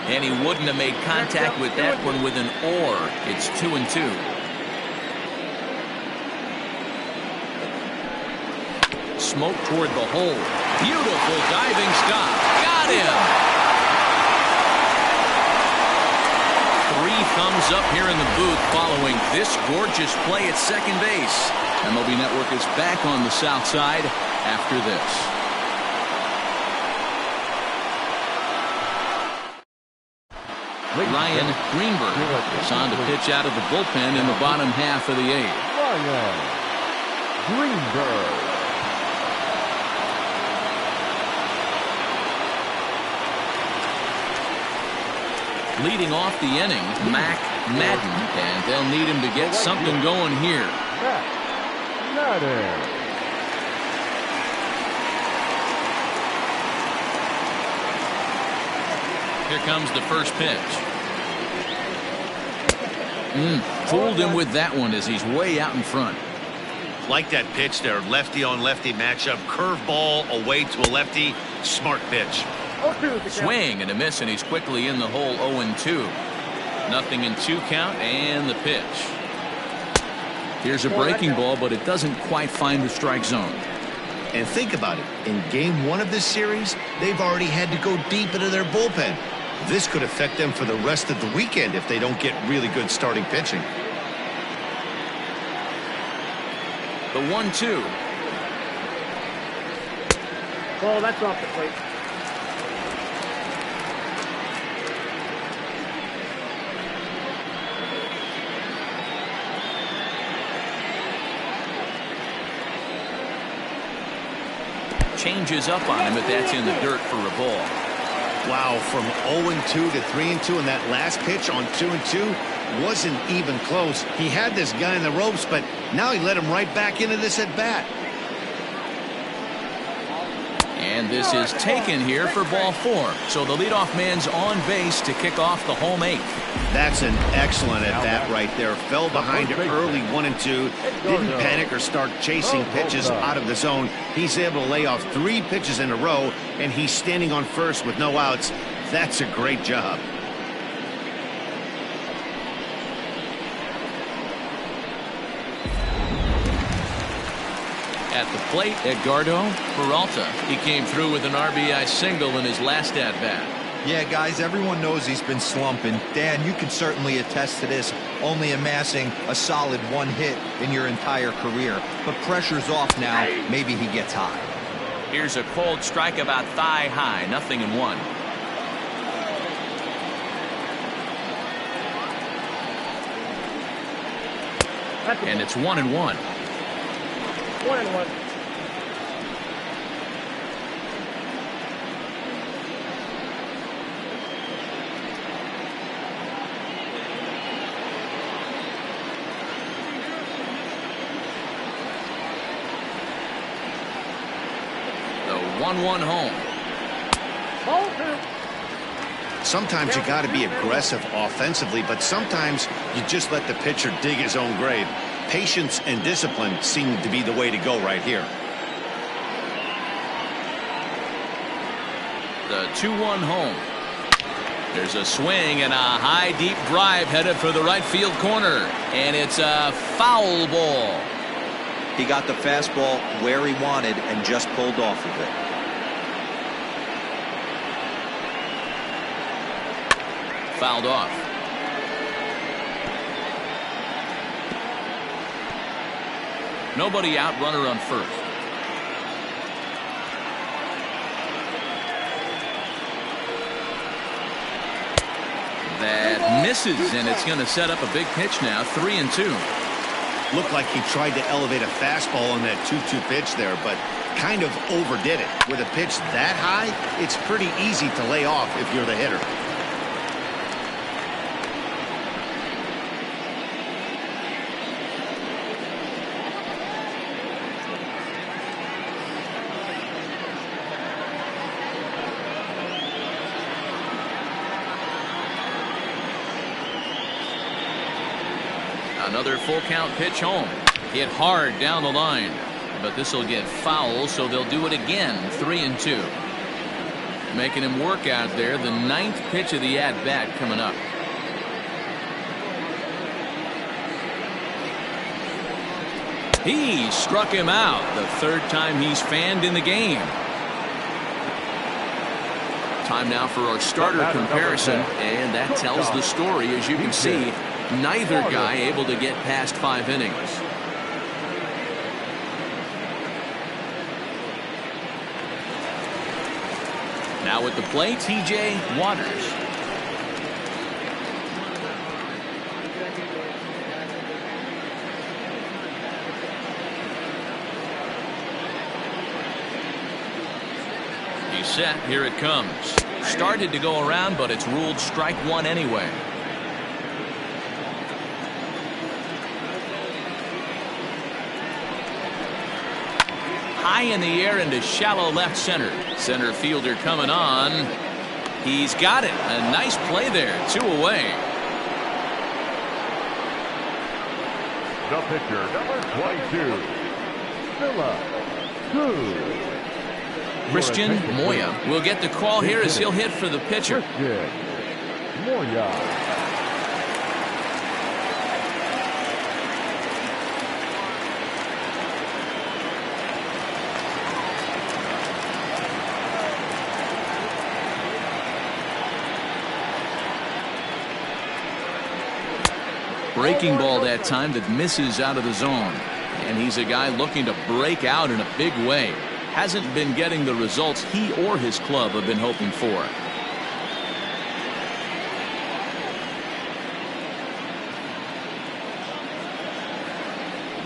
Speaker 1: And he wouldn't have made contact with that one with an or. It's 2-2. Smoke toward the hole. Beautiful diving stop. Got him. comes up here in the booth following this gorgeous play at second base. MLB Network is back on the south side after this. Ryan Greenberg is on to pitch out of the bullpen in the bottom half of the eighth.
Speaker 6: Ryan Greenberg.
Speaker 1: Leading off the inning, Mac Madden, and they'll need him to get something going here.
Speaker 6: Mac Madden.
Speaker 1: Here comes the first pitch. Fooled him with that one as he's way out in front.
Speaker 4: Like that pitch there, lefty on lefty matchup, curveball away to a lefty, smart pitch.
Speaker 1: Swing and a miss, and he's quickly in the hole. 0-2. Nothing in 2 count, and the pitch. Here's a breaking ball, but it doesn't quite find the strike zone.
Speaker 2: And think about it. In game 1 of this series, they've already had to go deep into their bullpen. This could affect them for the rest of the weekend if they don't get really good starting pitching.
Speaker 1: The 1-2.
Speaker 5: Oh, that's off the plate.
Speaker 1: Changes up on him, but that's in the dirt for a ball.
Speaker 2: Wow, from 0-2 to 3-2, and that last pitch on 2-2 wasn't even close. He had this guy in the ropes, but now he let him right back into this at bat.
Speaker 1: And this is taken here for ball 4. So the leadoff man's on base to kick off the home 8th.
Speaker 2: That's an excellent at bat right there. Fell behind early 1-2. Didn't panic or start chasing pitches out of the zone. He's able to lay off 3 pitches in a row, and he's standing on first with no outs. That's a great job.
Speaker 1: At the plate, Edgardo Peralta. He came through with an RBI single in his last at-bat.
Speaker 3: Yeah, guys, everyone knows he's been slumping. Dan, you can certainly attest to this, only amassing a solid 1 hit in your entire career. But pressure's off now. Maybe he gets hot.
Speaker 1: Here's a cold strike about thigh high. 0-1. And it's 1-1.
Speaker 5: 1-1.
Speaker 1: The 1-1 home.
Speaker 5: Ball 2.
Speaker 2: Sometimes you got to be aggressive offensively, but sometimes you just let the pitcher dig his own grave. Patience and discipline seem to be the way to go right here.
Speaker 1: The 2-1 home. There's a swing and a high deep drive headed for the right field corner, and it's a foul ball.
Speaker 3: He got the fastball where he wanted and just pulled off of it.
Speaker 1: Fouled off. Nobody out, runner on first. That misses, and it's going to set up a big pitch now. 3-2.
Speaker 2: Looked like he tried to elevate a fastball on that 2-2 pitch there, but kind of overdid it. With a pitch that high, it's pretty easy to lay off if you're the hitter.
Speaker 1: Another full count pitch home. Hit hard down the line, but this will get foul, so they'll do it again. 3-2. Making him work out there. The 9th pitch of the at-bat coming up. He struck him out. The 3rd time he's fanned in the game. Time now for our starter comparison, and that tells the story. As you can see, neither guy able to get past 5 innings. Now at the plate, T.J. Waters. He's set. Here it comes. Started to go around, but it's ruled strike one anyway. High in the air into shallow left center. Center fielder coming on. He's got it. A nice play there. 2 away.
Speaker 6: The pitcher, number 22, Philip Good.
Speaker 1: Christian Moya will get the call here as he'll hit for the pitcher.
Speaker 6: Christian Moya.
Speaker 1: Breaking ball that time that misses out of the zone. And he's a guy looking to break out in a big way. Hasn't been getting the results he or his club have been hoping for.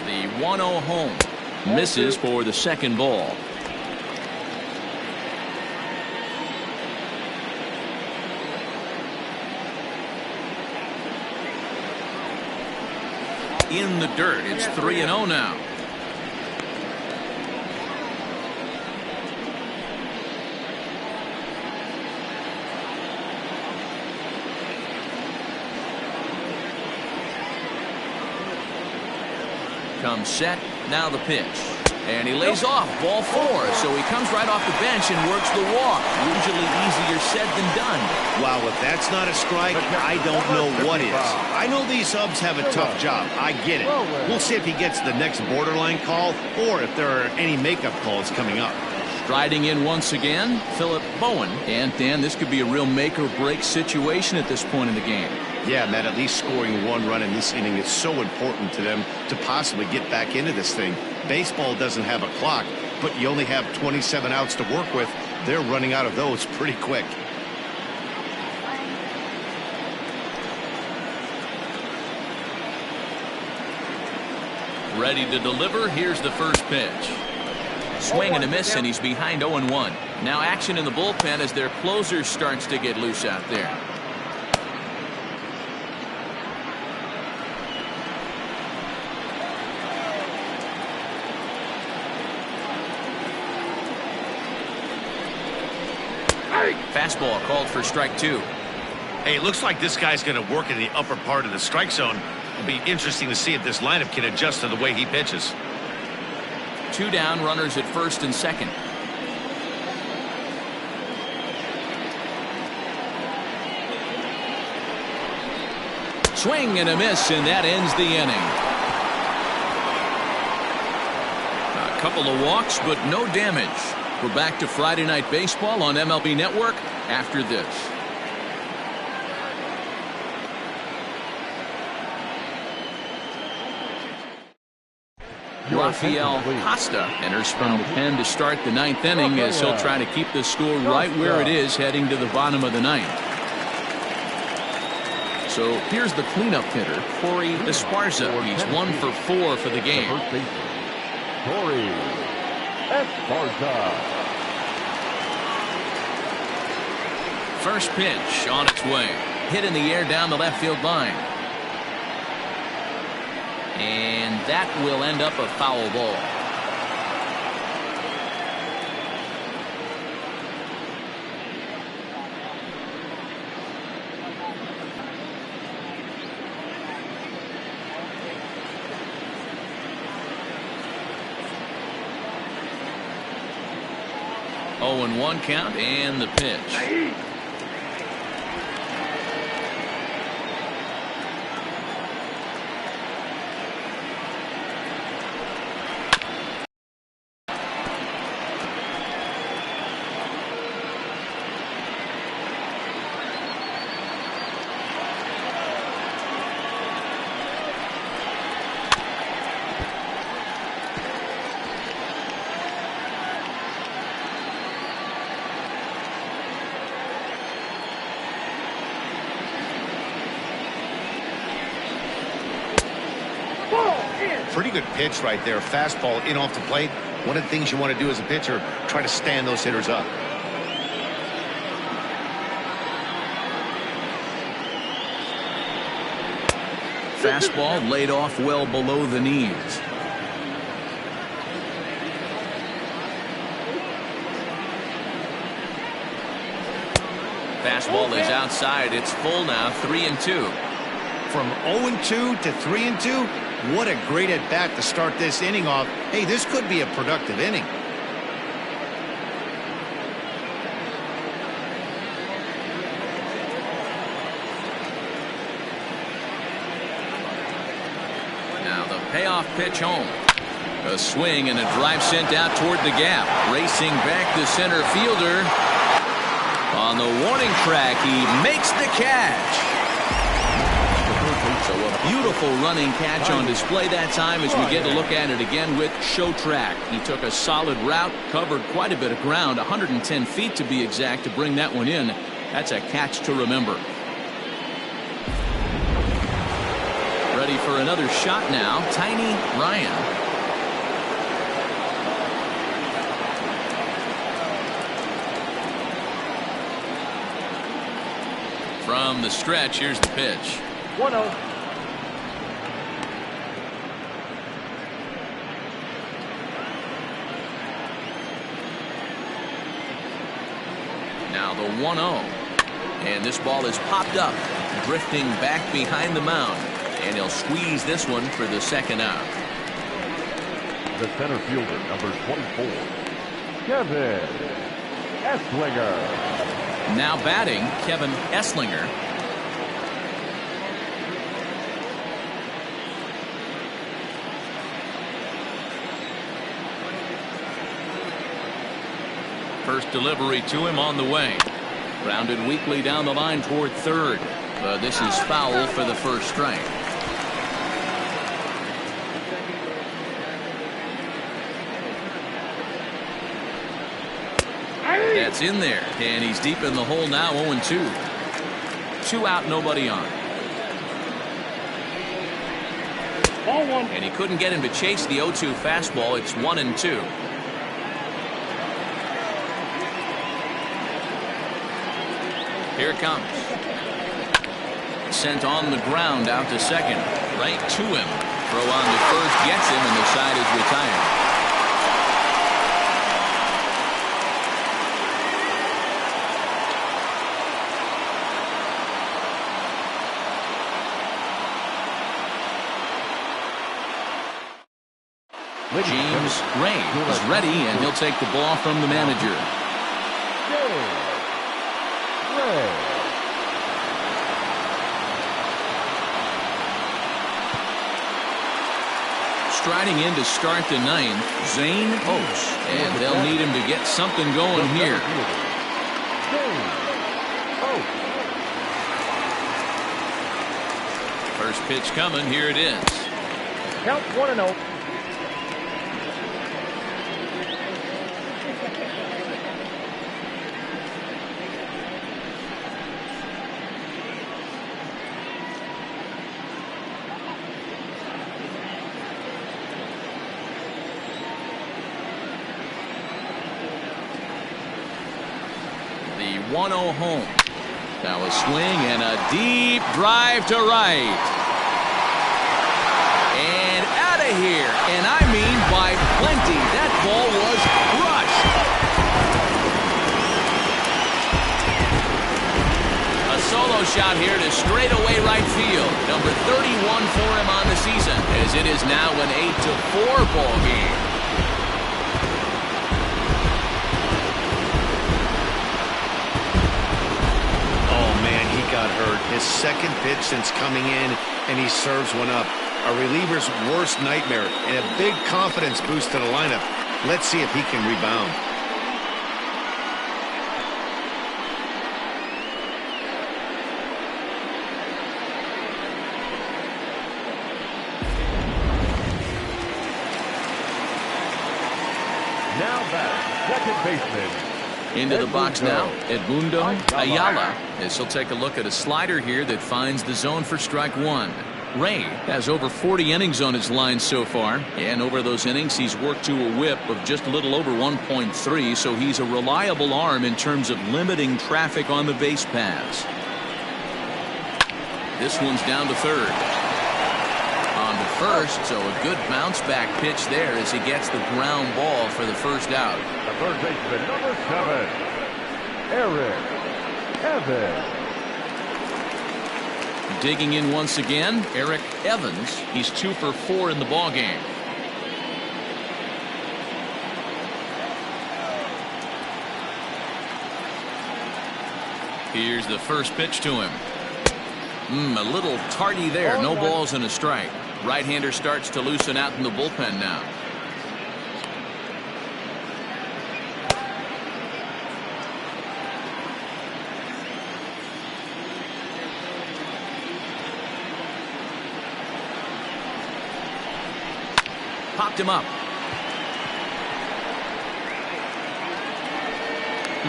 Speaker 1: The 1-0 home. Misses for the second ball. In the dirt. It's 3-0 now. Comes set. Now the pitch. And he lays off. Ball 4. So he comes right off the bench and works the walk. Usually easier said than done.
Speaker 2: Wow, if that's not a strike, I don't know what is. I know these subs have a tough job. I get it. We'll see if he gets the next borderline call or if there are any makeup calls coming up.
Speaker 1: Striding in once again, Philip Bowen. And Dan, this could be a real make or break situation at this point in the game.
Speaker 2: Yeah, Matt, at least scoring 1 run in this inning is so important to them to possibly get back into this thing. Baseball doesn't have a clock, but you only have 27 outs to work with. They're running out of those pretty quick.
Speaker 1: Ready to deliver. Here's the first pitch. Swing and a miss, and he's behind 0-1. Now action in the bullpen as their closer starts to get loose out there. Fastball called for strike 2.
Speaker 4: Hey, it looks like this guy's going to work in the upper part of the strike zone. It'll be interesting to see if this lineup can adjust to the way he pitches.
Speaker 1: 2 down, runners at first and second. Swing and a miss, and that ends the inning. A couple of walks, but no damage. We're back to Friday Night Baseball on MLB Network after this. Rafael Costa enters from the pen to start the 9th inning as he'll try to keep the score right where it is heading to the bottom of the 9th. So here's the cleanup hitter, Corey Esparza. He's 1 for 4 for the game.
Speaker 6: Corey Esparza.
Speaker 1: First pitch on its way. Hit in the air down the left field line. And that will end up a foul ball. Oh, and 1 count and the pitch.
Speaker 4: Pretty good pitch right there. Fastball in off the plate. One of the things you want to do as a pitcher, try to stand those hitters up.
Speaker 1: Fastball laid off well below the knees. Fastball is outside. It's full now, 3-2.
Speaker 2: From 0-2 to 3-2, what a great at bat to start this inning off. Hey, this could be a productive inning.
Speaker 1: Now the payoff pitch home. A swing and a drive sent out toward the gap. Racing back the center fielder. On the warning track, he makes the catch. So a beautiful running catch on display that time as we get to look at it again with Show Track. He took a solid route, covered quite a bit of ground, 110 feet to be exact, to bring that one in. That's a catch to remember. Ready for another shot now, Tiny Ryan. From the stretch, here's the pitch.
Speaker 5: 1-0.
Speaker 1: Now the 1-0. And this ball is popped up, drifting back behind the mound. And he'll squeeze this one for the second out.
Speaker 6: The center fielder, number 24, Kevin Esslinger.
Speaker 1: Now batting, Kevin Esslinger. First delivery to him on the way. Grounded weakly down the line toward third. But this is foul for the first strike. That's in there, and he's deep in the hole now, 0-2. 2 out, nobody on.
Speaker 5: Ball 1.
Speaker 1: And he couldn't get him to chase the 0-2 fastball. It's 1-2. Here it comes. Sent on the ground out to second. Right to him. Throw on to first, gets him, and the side is retired. James Ray is ready, and he'll take the ball from the manager.
Speaker 6: James Ray.
Speaker 1: Striding in to start the ninth, Zane Oates, and they'll need him to get something going here.
Speaker 6: James Oates.
Speaker 1: First pitch coming, here it is.
Speaker 5: Count 1-0.
Speaker 1: The 1-0 home. Now a swing and a deep drive to right. And out of here. And I mean by plenty. That ball was crushed. A solo shot here to straightaway right field. Number 31 for him on the season, as it is now an 8-4 ball game.
Speaker 2: Got hurt. His second pitch since coming in, and he serves one up. A reliever's worst nightmare, and a big confidence boost to the lineup. Let's see if he can rebound.
Speaker 6: Now back, second baseman.
Speaker 1: Into the box now, Edmundo Ayala, as he'll take a look at a slider here that finds the zone for strike one. Ray has over 40 innings on his line so far, and over those innings he's worked to a whip of just a little over 1.3, so he's a reliable arm in terms of limiting traffic on the base paths. This one's down to third. On to first, so a good bounce back pitch there as he gets the ground ball for the first out.
Speaker 6: The third baseman, number 7, Eric Evans.
Speaker 1: Digging in once again, Eric Evans. He's 2 for 4 in the ballgame. Here's the first pitch to him. A little tardy there. No balls and a strike. Right-hander starts to loosen out in the bullpen now. Popped him up.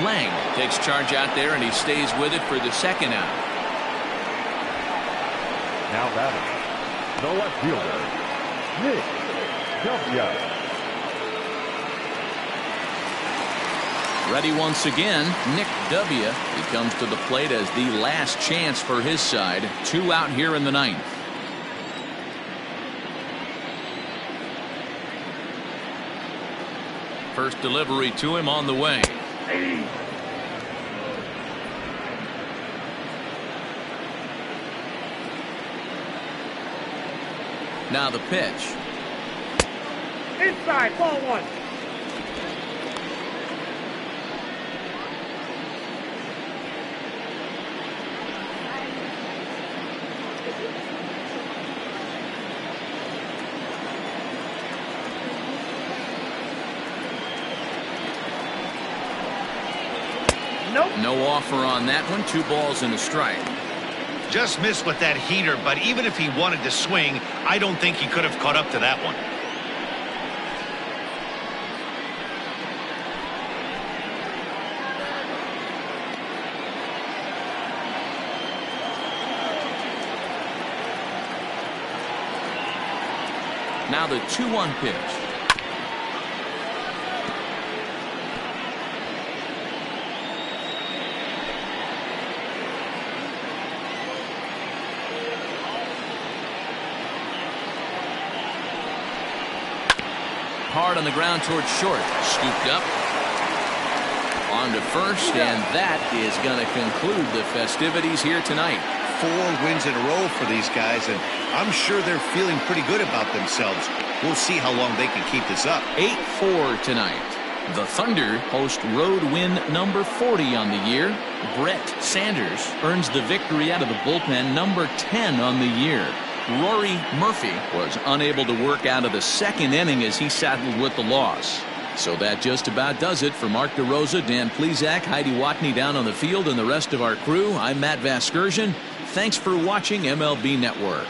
Speaker 1: Lang takes charge out there, and he stays with it for the second out.
Speaker 6: Now batting, the left fielder, Nick Dubia.
Speaker 1: Ready once again, Nick Dubia. He comes to the plate as the last chance for his side. 2 out here in the 9th. First delivery to him on the way. Now the pitch.
Speaker 5: Inside, ball 1. Nope.
Speaker 1: No offer on that one. 2 balls and a strike.
Speaker 4: Just missed with that heater, but even if he wanted to swing, I don't think he could have caught up to that one.
Speaker 1: Now the 2-1 pitch. Hard on the ground towards short. Scooped up. On to first, and that is going to conclude the festivities here tonight.
Speaker 2: 4 wins in a row for these guys, and I'm sure they're feeling pretty good about themselves. We'll see how long they can keep this up.
Speaker 1: 8-4 tonight. The Thunder host road win number 40 on the year. Brett Sanders earns the victory out of the bullpen, number 10 on the year. Rory Murphy was unable to work out of the 2nd inning as he saddled with the loss. So that just about does it for Mark DeRosa, Dan Plesac, Heidi Watney down on the field, and the rest of our crew. I'm Matt Vasgersian. Thanks for watching MLB Network.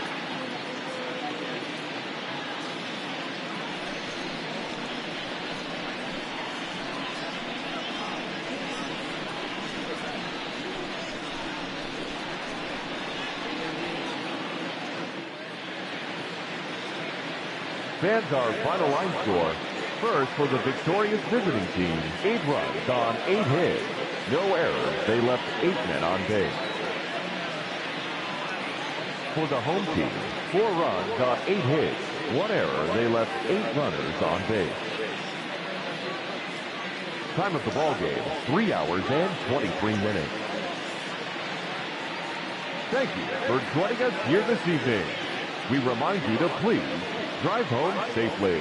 Speaker 6: Fans, our final line score. First, for the victorious visiting team, 8 runs on 8 hits. No errors. They left 8 men on base. For the home team, 4 runs on 8 hits. 1 error. They left 8 runners on base. Time of the ball game, 3 hours and 23 minutes. Thank you for joining us here this evening. We remind you to please drive home safely.